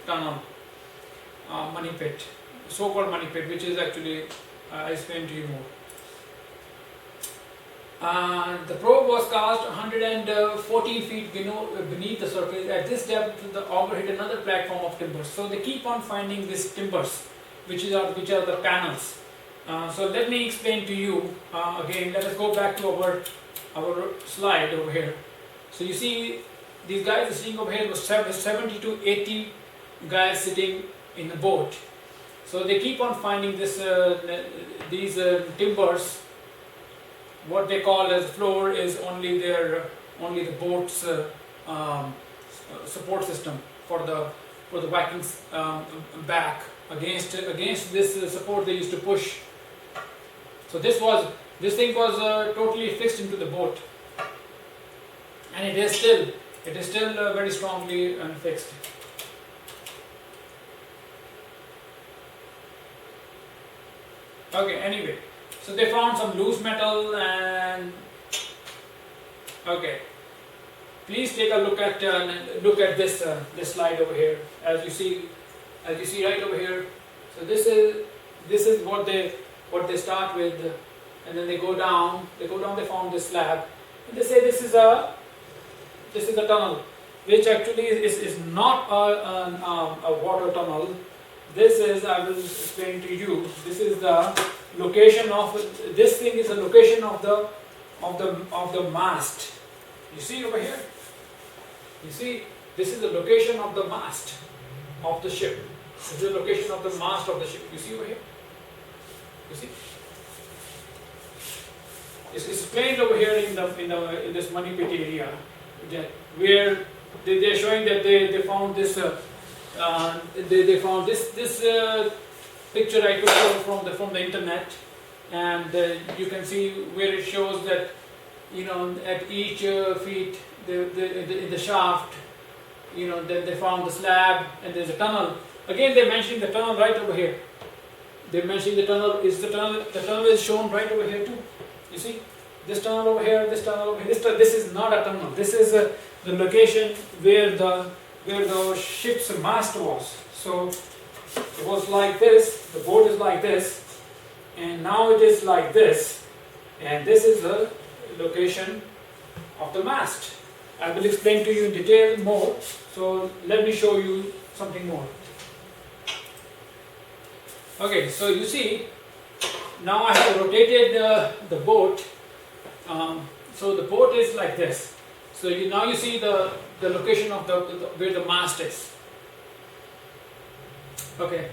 tunnel, money pit, so-called money pit, which is actually I explain to you more. The probe was cast 114 feet beneath the surface. At this depth, the auger hit another platform of timbers. So they keep on finding these timbers, which are the panels. So let me explain to you again. Let us go back to our slide over here. So you see these guys are sitting over here. Was 70 to 80 guys sitting in the boat. So they keep on finding these timbers. What they call as floor is only the boat's support system for the Vikings back against this support they used to push. So this thing was totally fixed into the boat, and it is still very strongly fixed. Okay, anyway, so they found some loose metal, and okay, please take a look at this slide over here. As you see right over here. So this is what they start with, and then they go down. They found this slab, and they say this is a tunnel. which actually is not a water tunnel. This is, I will explain to you, this is the location of, this thing is the location of the mast. You see over here? You see, this is the location of the mast of the ship. This is the location of the mast of the ship. You see over here? You see? It's explained over here in this money pit area, where they're showing that they found this. They found this picture I took from the internet, and you can see where it shows that, you know, at each feet in the shaft, you know, then they found the slab and there's a tunnel. Again, they're mentioning the tunnel right over here. They're mentioning the tunnel. The tunnel is shown right over here too. You see, this tunnel over here, this tunnel over here. This is not a tunnel. This is the location where the ship's mast was. So it was like this. The boat is like this, and now it is like this, and this is the location of the mast. I will explain to you in detail more. So let me show you something more. Okay, so you see, now I have rotated the boat. So the boat is like this. So now you see the location of where the mast is. Okay.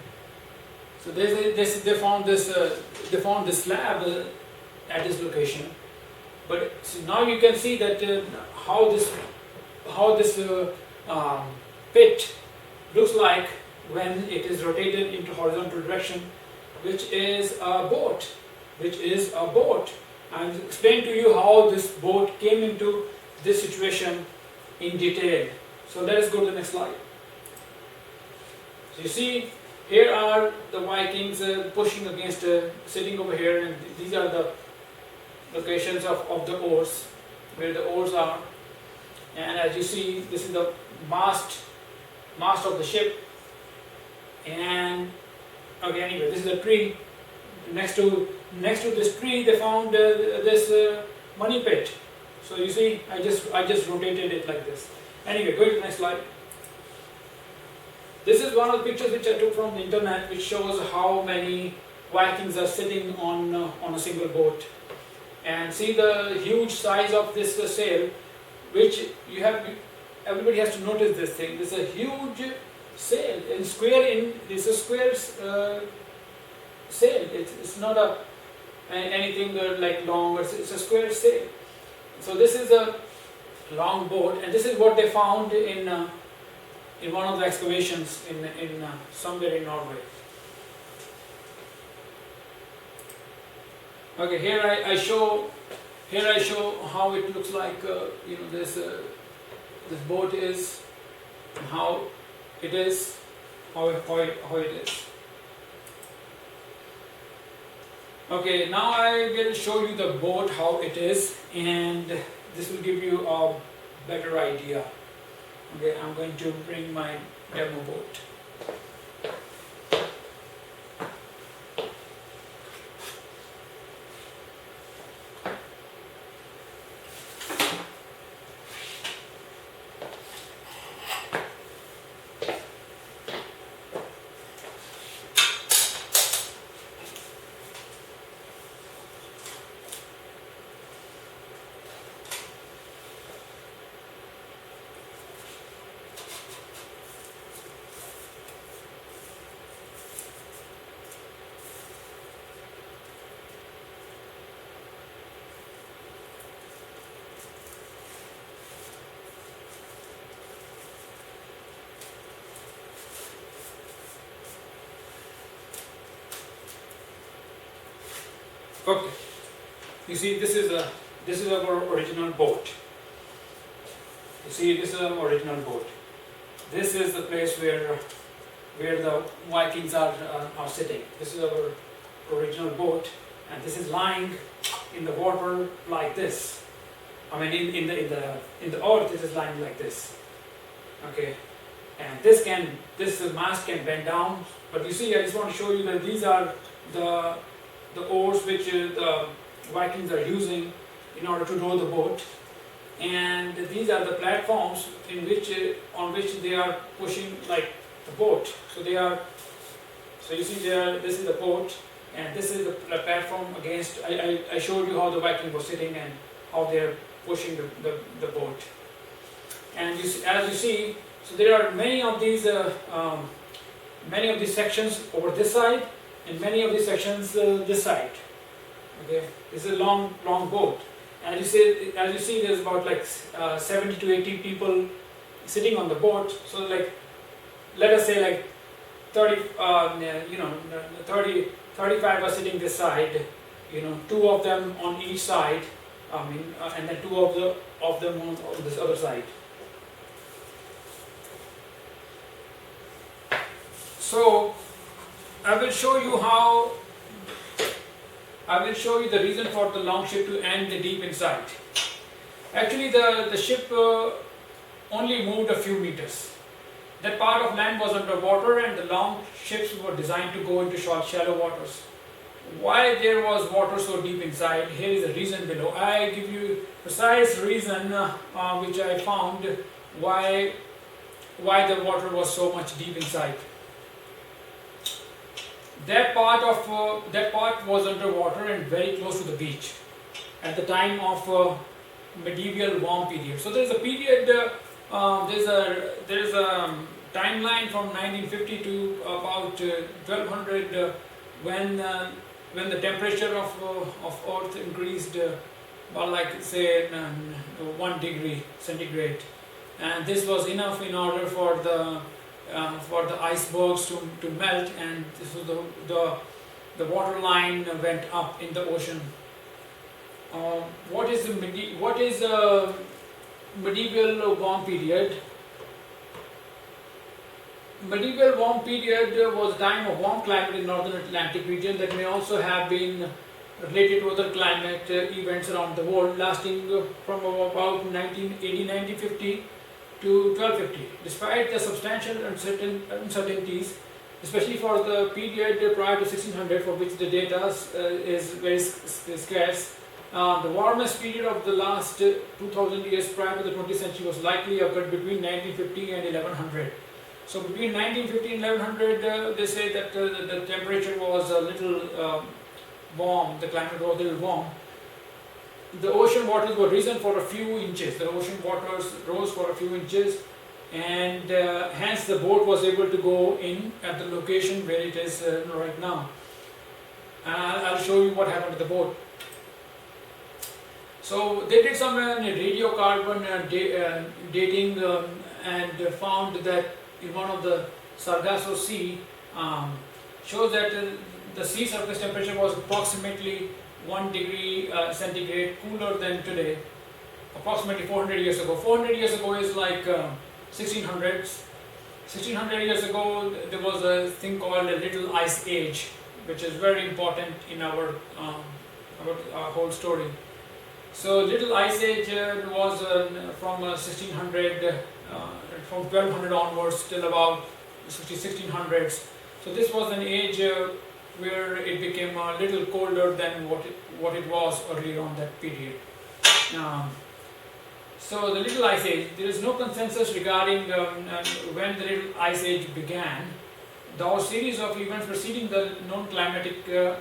So they found this slab at this location. But so now you can see that how this pit looks like when it is rotated into horizontal direction, which is a boat. I'll explain to you how this boat came into this situation in detail. So let us go to the next slide. So you see, here are the Vikings pushing against, sitting over here, and these are the locations of the oars, where the oars are. And as you see, this is the mast of the ship. And okay, anyway, this is a tree. Next to this tree, they found this money pit. So you see, I just rotated it like this. Anyway, go to the next slide. This is one of the pictures which I took from the internet, which shows how many Vikings are sitting on a single boat. And see the huge size of this sail, which everybody has to notice this thing. This is a huge sail, it's a square sail. It's not anything like long, it's a square sail. So this is a long boat, and this is what they found in one of the excavations in somewhere in Norway. Okay, here I show how it looks like. You know, this boat is, and how it is, how it is. Okay, now I will show you the boat how it is, and this will give you a better idea. Okay, I'm going to bring my demo boat. Okay, you see, this is our original boat. You see, this is our original boat. This is the place where the Vikings are sitting. This is our original boat, and this is lying in the water like this. I mean, in the earth, it is lying like this. Okay, and this mast can bend down. But you see, I just want to show you that these are the oars which the Vikings are using in order to row the boat. and these are the platforms in which on which they are pushing like the boat. So they are, so you see there, this is the boat and this is the platform against. I showed you how the Viking was sitting and how they are pushing the boat. And you see, as you see, so there are many of these sections over this side and many of these sections this side. Okay, this is a long boat. As you see, there's about like 70 to 80 people sitting on the boat. So like, let us say like 30, 35 are sitting this side. You know, 2 of them on each side. And then 2 of them on this other side. So I will show you the reason for the long ship to end deep inside. Actually, the ship only moved a few meters. That part of land was underwater and the long ships were designed to go into shallow waters. Why there was water so deep inside? Here is the reason below. I give you precise reason which I found why the water was so much deep inside. That part was underwater and very close to the beach at the time of medieval warm period. So there is a period. There is a timeline from 1950 to about 1200 when the temperature of Earth increased by like say 1 degree centigrade, and this was enough in order for the icebergs to melt, and so the water line went up in the ocean. What is medieval warm period? Medieval warm period was a time of warm climate in northern Atlantic region that may also have been related to other climate events around the world, lasting from about 1950 to 1250. Despite the substantial uncertainties, especially for the period prior to 1600, for which the data is very scarce, the warmest period of the last 2000 years prior to the 20th century was likely occurred between 1950 and 1100. So between 1950 and 1100, they say that the temperature was a little warm, the climate was a little warm. The ocean waters were risen for a few inches. The ocean waters rose for a few inches, and hence the boat was able to go in at the location where it is right now. I'll show you what happened to the boat. So they did some radiocarbon dating and found that in one of the Sargasso Sea shows that the sea surface temperature was approximately 1 degree centigrade cooler than today, approximately 400 years ago. 400 years ago is like 1600s. 1600 years ago there was a thing called a little ice age, which is very important in our whole story. So little ice age was from 1600, from 1200 onwards till about 1600s. So this was an age where it became a little colder than what it was earlier on that period. So the little ice age, there is no consensus regarding when the little ice age began. The series of events preceding the known climatic the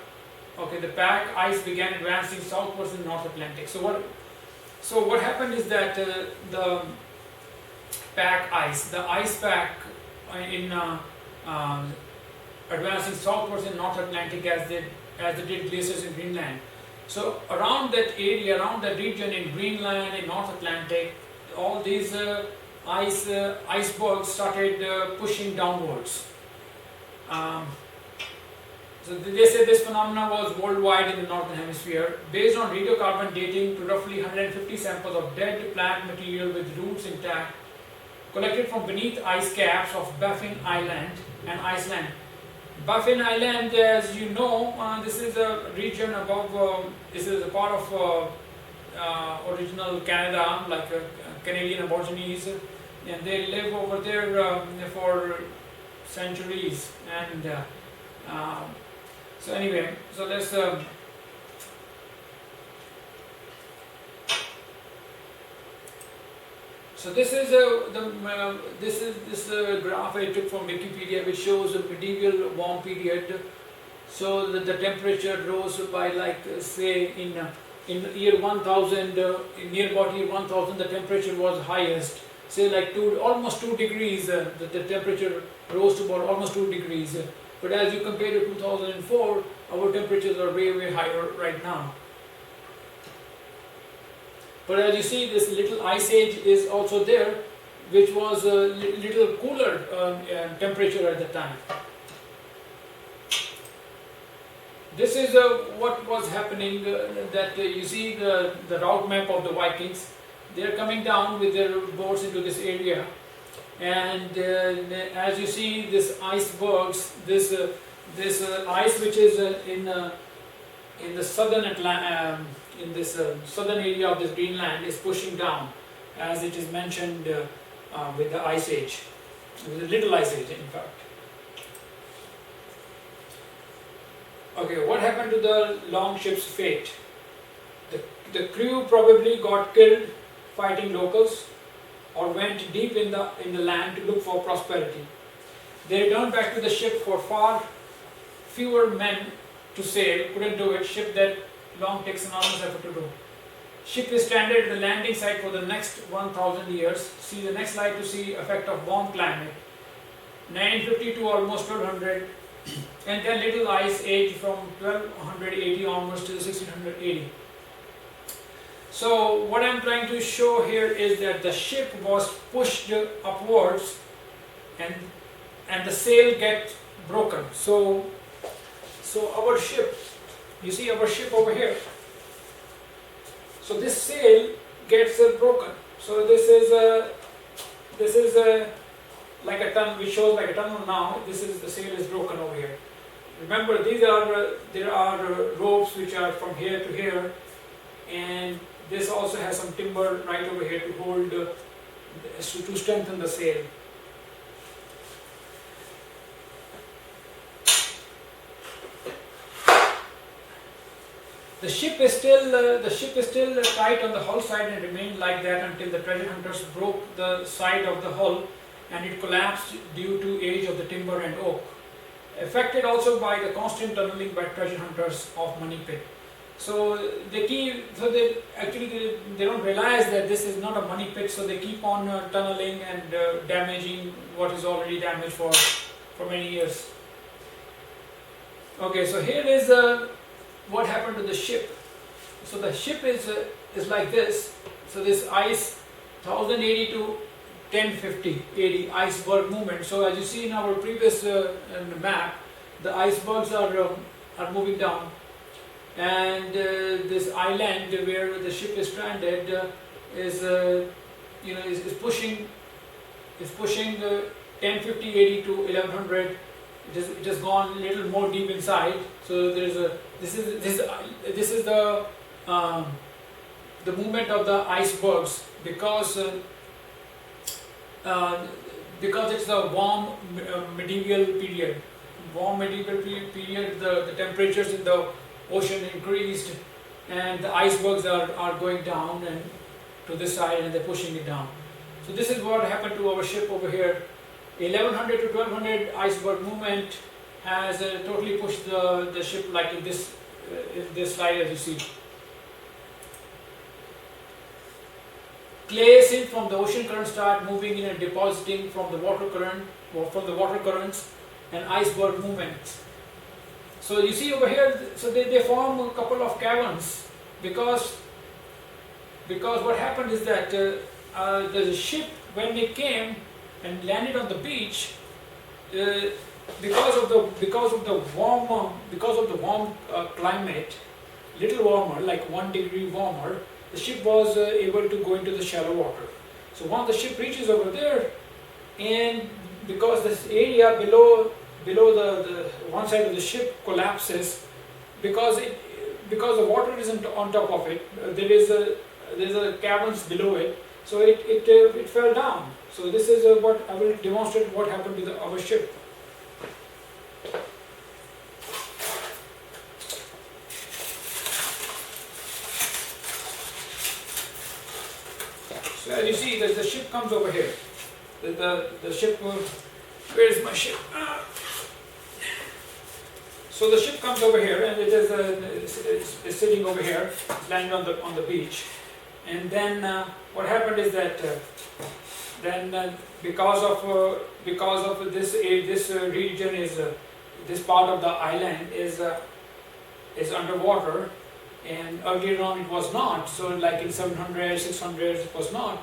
pack ice began advancing southwards in the North Atlantic. So what happened is that the pack ice, the ice pack in advancing southwards in North Atlantic as they did glaciers in Greenland. So around that area, around that region in Greenland, in North Atlantic, all these icebergs started pushing downwards. So they say this phenomenon was worldwide in the northern hemisphere. Based on radiocarbon dating to roughly 150 samples of dead plant material with roots intact, collected from beneath ice caps of Baffin Island and Iceland. Baffin Island, as you know, this is a region above, this is a part of original Canada, like Canadian Aborigines, and they live over there for centuries. And so anyway, so let's So this is this graph I took from Wikipedia, which shows a medieval warm period. So the temperature rose by like say in the year 1000, in near about year 1000, the temperature was highest. Say like almost 2 degrees. The temperature rose to about almost 2 degrees. But as you compare to 2004, our temperatures are way higher right now. But as you see, this little ice age is also there, which was a little cooler temperature at the time. This is what was happening, that you see the route map of the Vikings. They are coming down with their boats into this area, and as you see this icebergs, this ice which is in the southern in this southern area of this Greenland is pushing down, as it is mentioned with the ice age, with the little ice age in fact. Okay, what happened to the longship's fate? The crew probably got killed fighting locals, or went deep in the land to look for prosperity. They returned back to the ship for far fewer men to sail, couldn't do it. Ship that long takes enormous effort to do. Ship is stranded at the landing site for the next 1000 years. See the next slide to see effect of warm climate. 1950 to almost 1200, and then little ice age from 1280 onwards to 1680. So what I am trying to show here is that the ship was pushed upwards, and the sail gets broken. So our ship, you see our ship over here. So this sail gets broken. So this is like a tunnel, which shows like a tunnel now. The sail is broken over here. Remember, there are ropes which are from here to here, and this also has some timber right over here to hold to strengthen the sail. The ship is still tight on the hull side and remained like that until the treasure hunters broke the side of the hull, and it collapsed due to age of the timber and oak. Affected also by the constant tunneling by treasure hunters of Money Pit. So they don't realize that this is not a money pit, so they keep on tunneling and damaging what is already damaged for many years. Okay, so here is what happened to the ship. So the ship is like this. So this ice 1080 to 1050 AD iceberg movement. So as you see in our previous map, the icebergs are moving down. And this island where the ship is stranded is pushing 1050 AD to 1100. It has gone a little more deep inside. So there is this is the movement of the icebergs, because it's the warm medieval period. The temperatures in the ocean increased, and the icebergs are going down and to this side, and they're pushing it down. So this is what happened to our ship over here. 1100 to 1200 iceberg movement has totally pushed the ship like in this slide, as you see. Clay silt from the ocean current start moving in and depositing from the water currents and iceberg movements. So you see over here, so they form a couple of caverns, because what happened is that the ship, when it came and landed on the beach, because of the warm climate, little warmer, like 1 degree warmer, the ship was able to go into the shallow water. So once the ship reaches over there, and because this area below the one side of the ship collapses, because the water isn't on top of it, there's a caverns below it, so it fell down. So this is what I will demonstrate what happened to our ship. So as you see, the ship comes over here. The ship, where is my ship? So the ship comes over here, and it is sitting over here, landing on the beach. And then what happened is that because of this region is this part of the island is underwater, and earlier on it was not. So like in 700s, 600s it was not.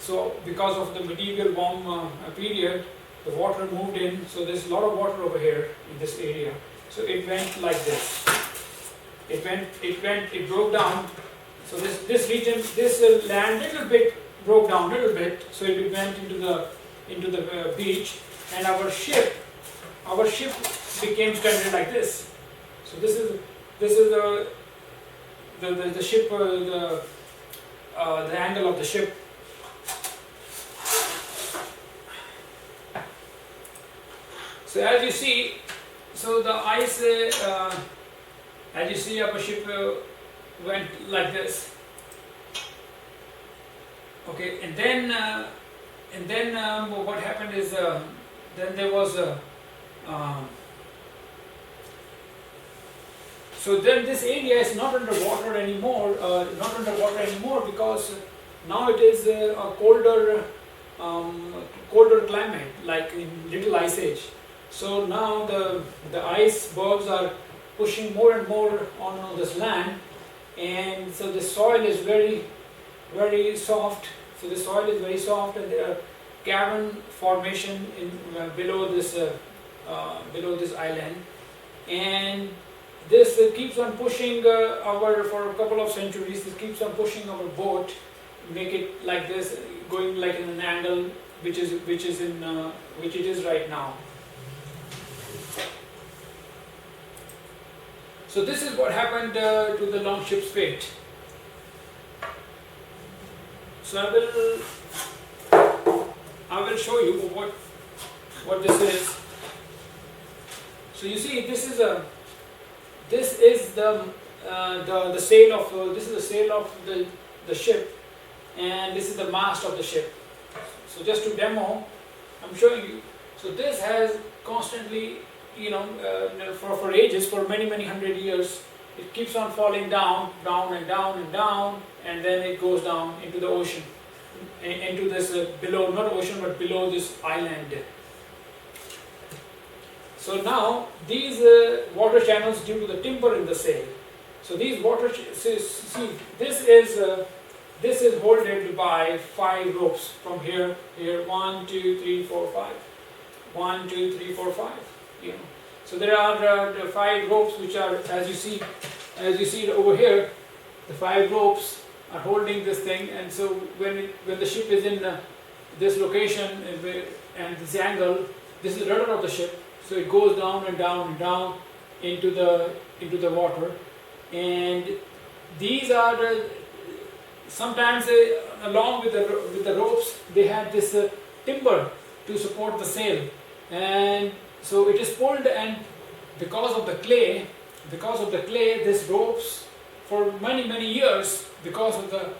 So because of the medieval warm period, the water moved in. So there's a lot of water over here in this area. So it went like this. It broke down. So this region, this land, little bit broke down, little bit. So it went into the beach, and our ship became stranded like this. So this is the ship, the angle of the ship. So as you see, so the ice, as you see, our ship went like this. Okay, and then what happened is then there was a. So then this area is not underwater anymore. Because now it is a colder climate, like in Little Ice Age. So now the icebergs are pushing more and more on this land, and so the soil is very, very soft. So the soil is very soft, and there are cavern formation in below this island, and this keeps on pushing for a couple of centuries. This keeps on pushing our boat, make it like this, going like in an angle, which it is right now. So this is what happened to the longship's fate. So I will show you what this is. So you see, this is the sail of the ship, and this is the mast of the ship. So just to demo, I'm showing you. So this has constantly, for ages, for many hundred years, it keeps on falling down, and then it goes down into the ocean, into this below, not ocean, but below this island. So now these water channels, due to the timber in the sail, so these see, this is holded by 5 ropes from here, 1, 2, 3, 4, 5, 1, 2, 3, 4, 5. So there are the 5 ropes which are, as you see over here, the 5 ropes are holding this thing, and so when the ship is in this location and this angle, this is the rudder of the ship. So it goes down and down into the water, and these are sometimes along with the ropes they have this timber to support the sail, and so it is pulled, and because of the clay, these ropes for many years, because of the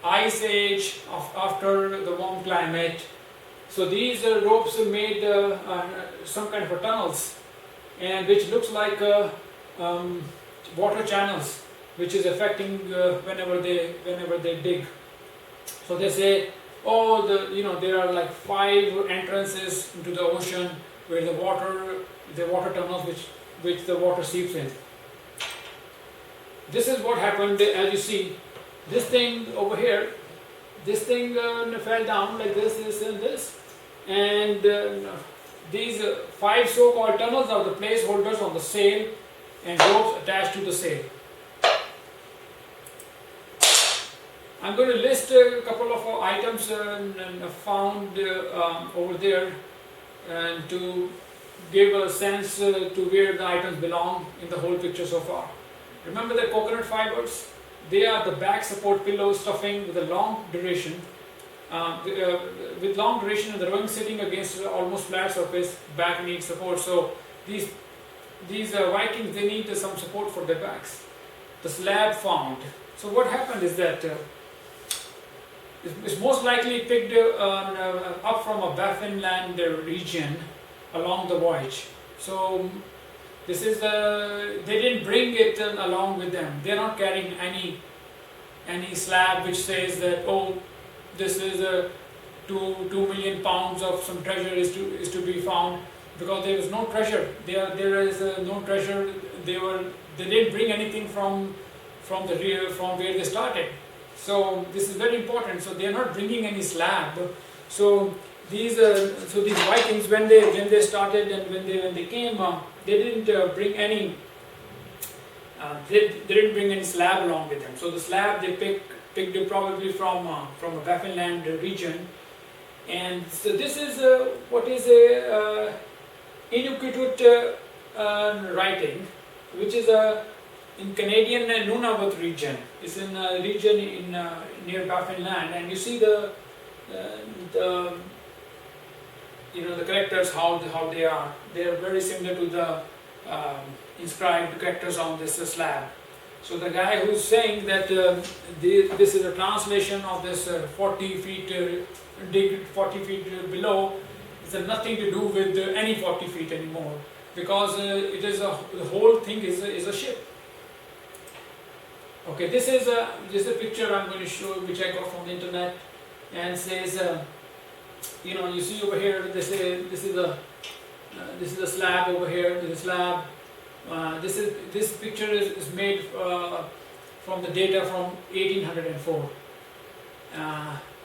ice age after the warm climate. So these ropes made some kind of tunnels, and which looks like water channels, which is affecting whenever they dig. So they say, there are like 5 entrances into the ocean where the water tunnels which the water seeps in. This is what happened. As you see, this thing over here, fell down like this, and this. And these 5 so-called tunnels are the placeholders on the sail and ropes attached to the sail. I'm going to list a couple of items found over there, and to give a sense to where the items belong in the whole picture so far. Remember the coconut fibers? They are the back support pillow stuffing with a long duration. With long duration, the rowing sitting against almost flat surface, back needs support. So these Vikings, they need some support for their backs. The slab found. So what happened is that is most likely picked up from a Baffinland region along the voyage. So this is they didn't bring it along with them. They're not carrying any slab which says that, oh, this is a 2 million pounds of some treasure is to be found, because there is no treasure. There is no treasure. They didn't bring anything from where they started. So this is very important. So they are not bringing any slab. So these Vikings, when they started and when they came, they didn't bring any. They didn't bring any slab along with them. So the slab they picked it probably from a Baffinland region. And so this is what is a Inuktitut writing, which is in Canadian Nunavut region. It's in a region near Baffinland, and you see the characters how they are. They are very similar to the inscribed characters on this slab. So the guy who's saying that this is a translation of this 40 feet dig 40 feet below, it has nothing to do with any 40 feet anymore, because it is the whole thing is a ship. Okay, this is a picture I'm going to show, which I got from the internet, and says, you see over here, this is a slab over here. This is a slab. This picture is made from the data from 1804.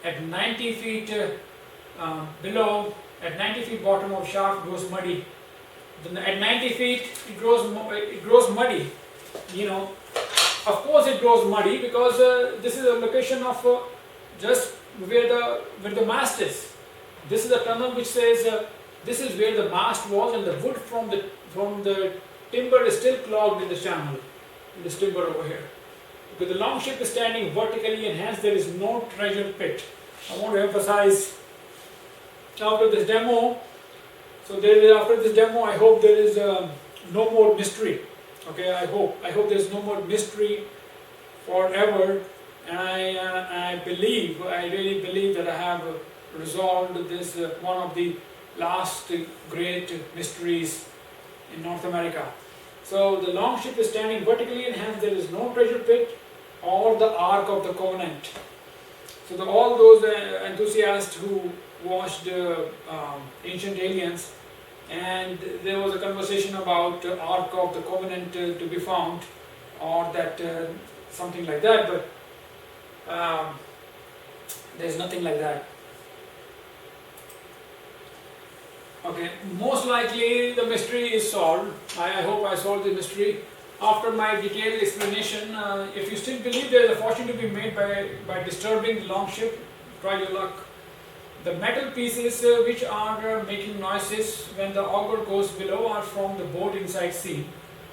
At 90 feet below, at 90 feet bottom of shaft goes muddy. At 90 feet it grows muddy. Of course it grows muddy, because this is a location of just where the mast is. This is a tunnel which says this is where the mast was, and the wood from the timber is still clogged in the channel, in this timber over here. Because the longship is standing vertically, and hence there is no treasure pit. I want to emphasize after this demo. So after this demo, I hope there is no more mystery. Okay, I hope there is no more mystery forever. And I really believe that I have resolved this one of the last great mysteries in North America. So the longship is standing vertically, and hence there is no treasure pit or the Ark of the Covenant. So all those enthusiasts who watched Ancient Aliens, and there was a conversation about Ark of the Covenant to be found, or that something like that, but there's nothing like that. Okay, most likely the mystery is solved. I hope I solved the mystery. After my detailed explanation, if you still believe there is a fortune to be made by disturbing the longship, try your luck. The metal pieces which are making noises when the auger goes below are from the boat inside sea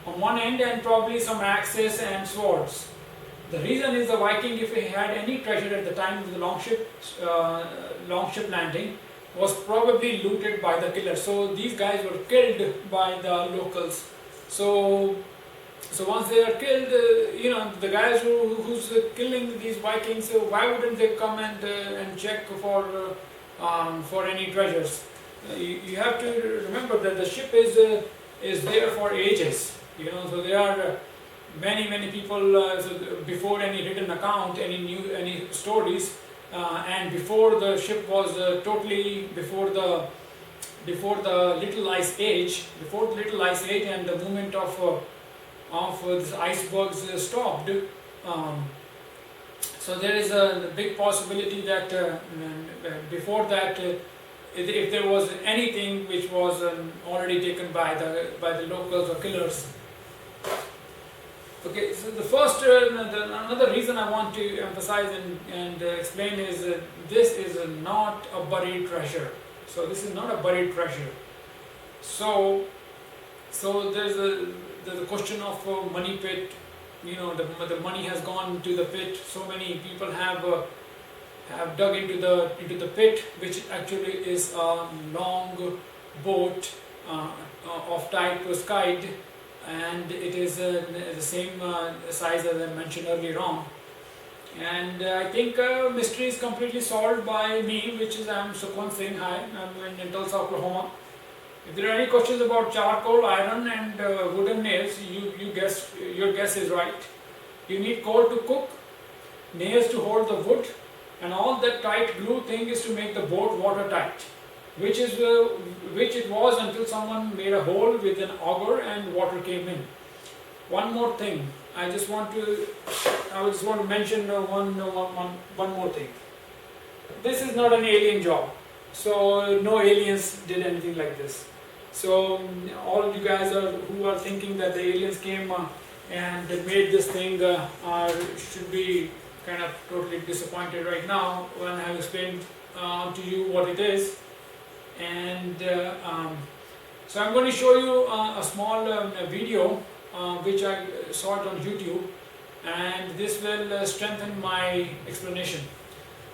on one end, and probably some axes and swords. The reason is the Viking, if he had any treasure at the time of the longship landing, was probably looted by the killers. So these guys were killed by the locals. So once they are killed, the guys who's killing these Vikings, why wouldn't they come and check for any treasures? You have to remember that the ship is there for ages. So there are many people. So before any written account, any stories. And before the ship was totally before the little ice age, and the movement of these icebergs stopped. So there is a big possibility that before that, if there was anything which was already taken by the locals or killers. Okay, so the first, another reason I want to emphasize and explain is this is not a buried treasure. So this is not a buried treasure. So there's a question of money pit. The money has gone to the pit. So many people have dug into the pit, which actually is a long boat of type Skide. And it is the same size as I mentioned earlier on. And I think mystery is completely solved by me, which is I'm Sukhwant Singh. Hi, I'm in Tulsa, Oklahoma. If there are any questions about charcoal, iron, and wooden nails, your guess is right. You need coal to cook, nails to hold the wood, and all that tight glue thing is to make the boat watertight, which it was until someone made a hole with an auger and water came in. One more thing, I just want to mention one more thing. This is not an alien job, so no aliens did anything like this. So all you guys who are thinking that the aliens came and they made this thing should be kind of totally disappointed right now when I have explained to you what it is. And so I'm going to show you a small video which I saw it on YouTube, and this will strengthen my explanation.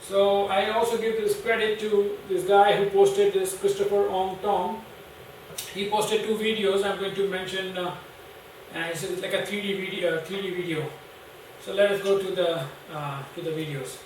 So I also give this credit to this guy who posted this, Christopher Ong Tong. He posted 2 videos. I'm going to mention, and it's like a 3D video. So let us go to the videos.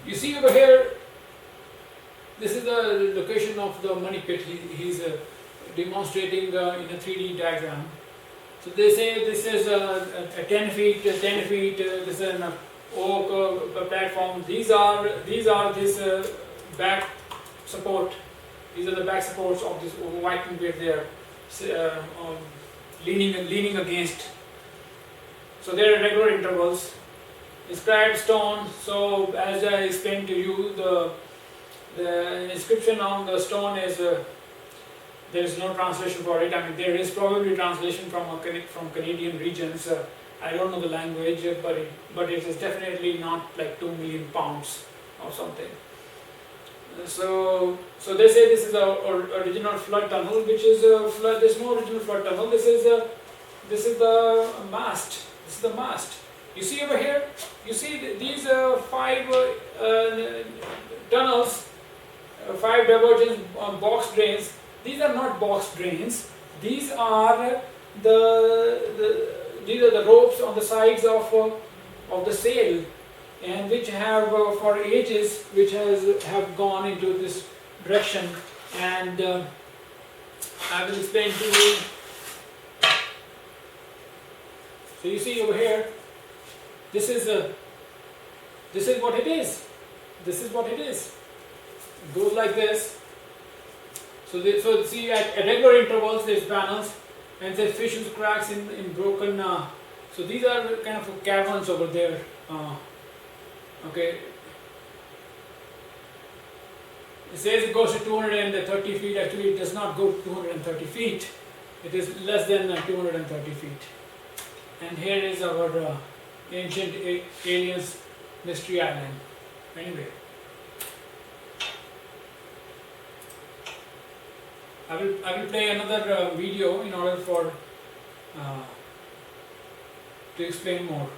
You see over here, this is the location of the money pit. He's demonstrating in a 3D diagram. So they say this is a 10 feet, this is an oak platform. These are this back support. These are the back supports of this Viking where they are leaning against. So there are regular intervals. Inscribed stone. So as I explained to you, the inscription on the stone is there is no translation for it. I mean, there is probably translation from Canadian regions. I don't know the language, but it is definitely not like 2 million pounds or something. So they say this is the original flood tunnel, which is flood. There's no original flood tunnel. This is the mast. This is the mast. You see over here, you see these 5 tunnels, 5 divergence box drains. These are not box drains. These are the ropes on the sides of the sail, and which have for ages have gone into this direction. And I will explain to you. So you see over here. This is what it is. This is what it is. It goes like this. So see at regular intervals there's panels, and there's fissures, cracks in broken. So these are kind of caverns over there. Okay. It says it goes to 230 feet. Actually, it does not go to 230 feet. It is less than 230 feet. And here is our ancient aliens mystery island. Anyway, I will play another video in order for to explain more.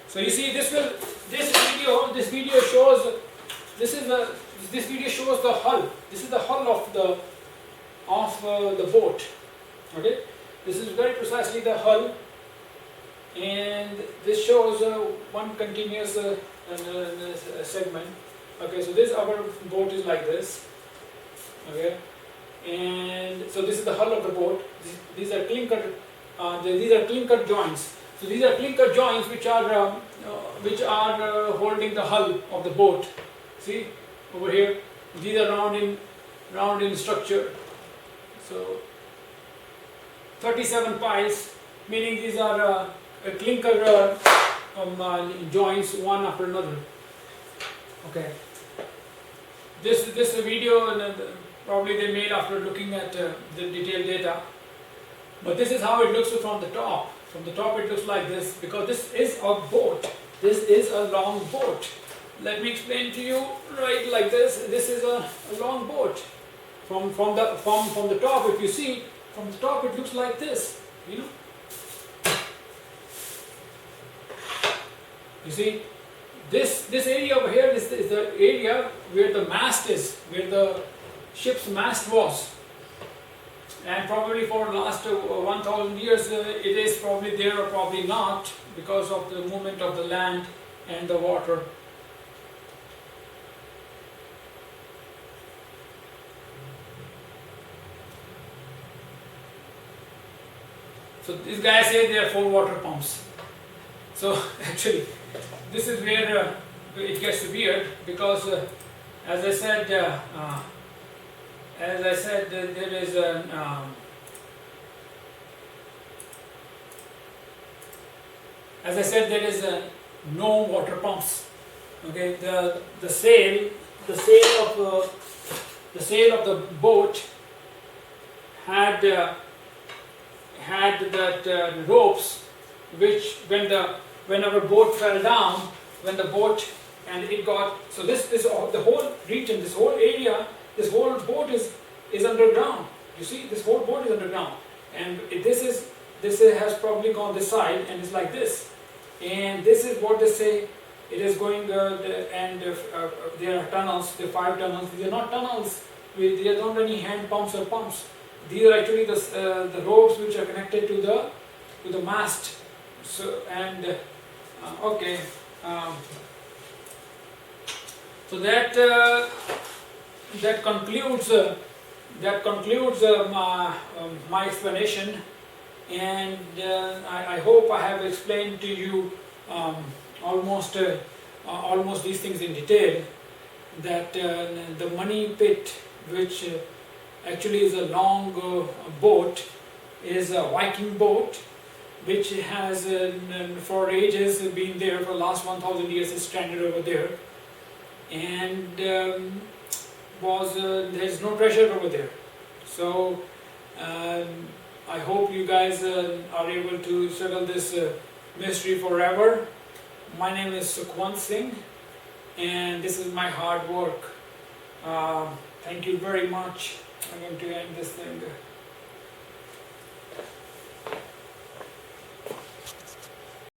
So you see, this video shows this video shows the hull. This is the hull of the boat. Okay, this is very precisely the hull, and this shows one continuous segment. Okay, so this our boat is like this. Okay, and so this is the hull of the boat. These are clean cut joints. So these are clinker joints which are holding the hull of the boat. See over here, these are round in structure. So 37 piles, meaning these are clinker joints one after another. Okay. This video probably they made after looking at the detailed data. But this is how it looks from the top. From the top it looks like this, because this is a boat. This is a long boat. Let me explain to you right like this. This is a long boat. From the top, if you see, from the top it looks like this. You know. You see, this area over here is the area where the mast is, where the ship's mast was. And probably for the last 1,000 years it is probably there or probably not, because of the movement of the land and the water. So these guys say they are 4 water pumps. So actually this is where it gets weird, because as I said, there is no water pumps. Okay, the sail of the boat had that ropes, which when our boat fell down, when the boat and it got, so this the whole region, this whole area, this whole boat is underground. You see, this whole boat is underground, and this has probably gone this side and it's like this, and this is what they say it is going, and there are tunnels, there are 5 tunnels. These are not tunnels. There are not any hand pumps or pumps. These are actually the ropes which are connected to the mast. So and okay, so that concludes my explanation, and I hope I have explained to you almost these things in detail. That the money pit, which actually is a long boat, is a Viking boat, which has for ages been there for the last 1,000 years. Is stranded over there, and there's no treasure over there. So I hope you guys are able to settle this mystery forever. My name is Sukhwant Singh, and this is my hard work. Thank you very much. I'm going to end this thing.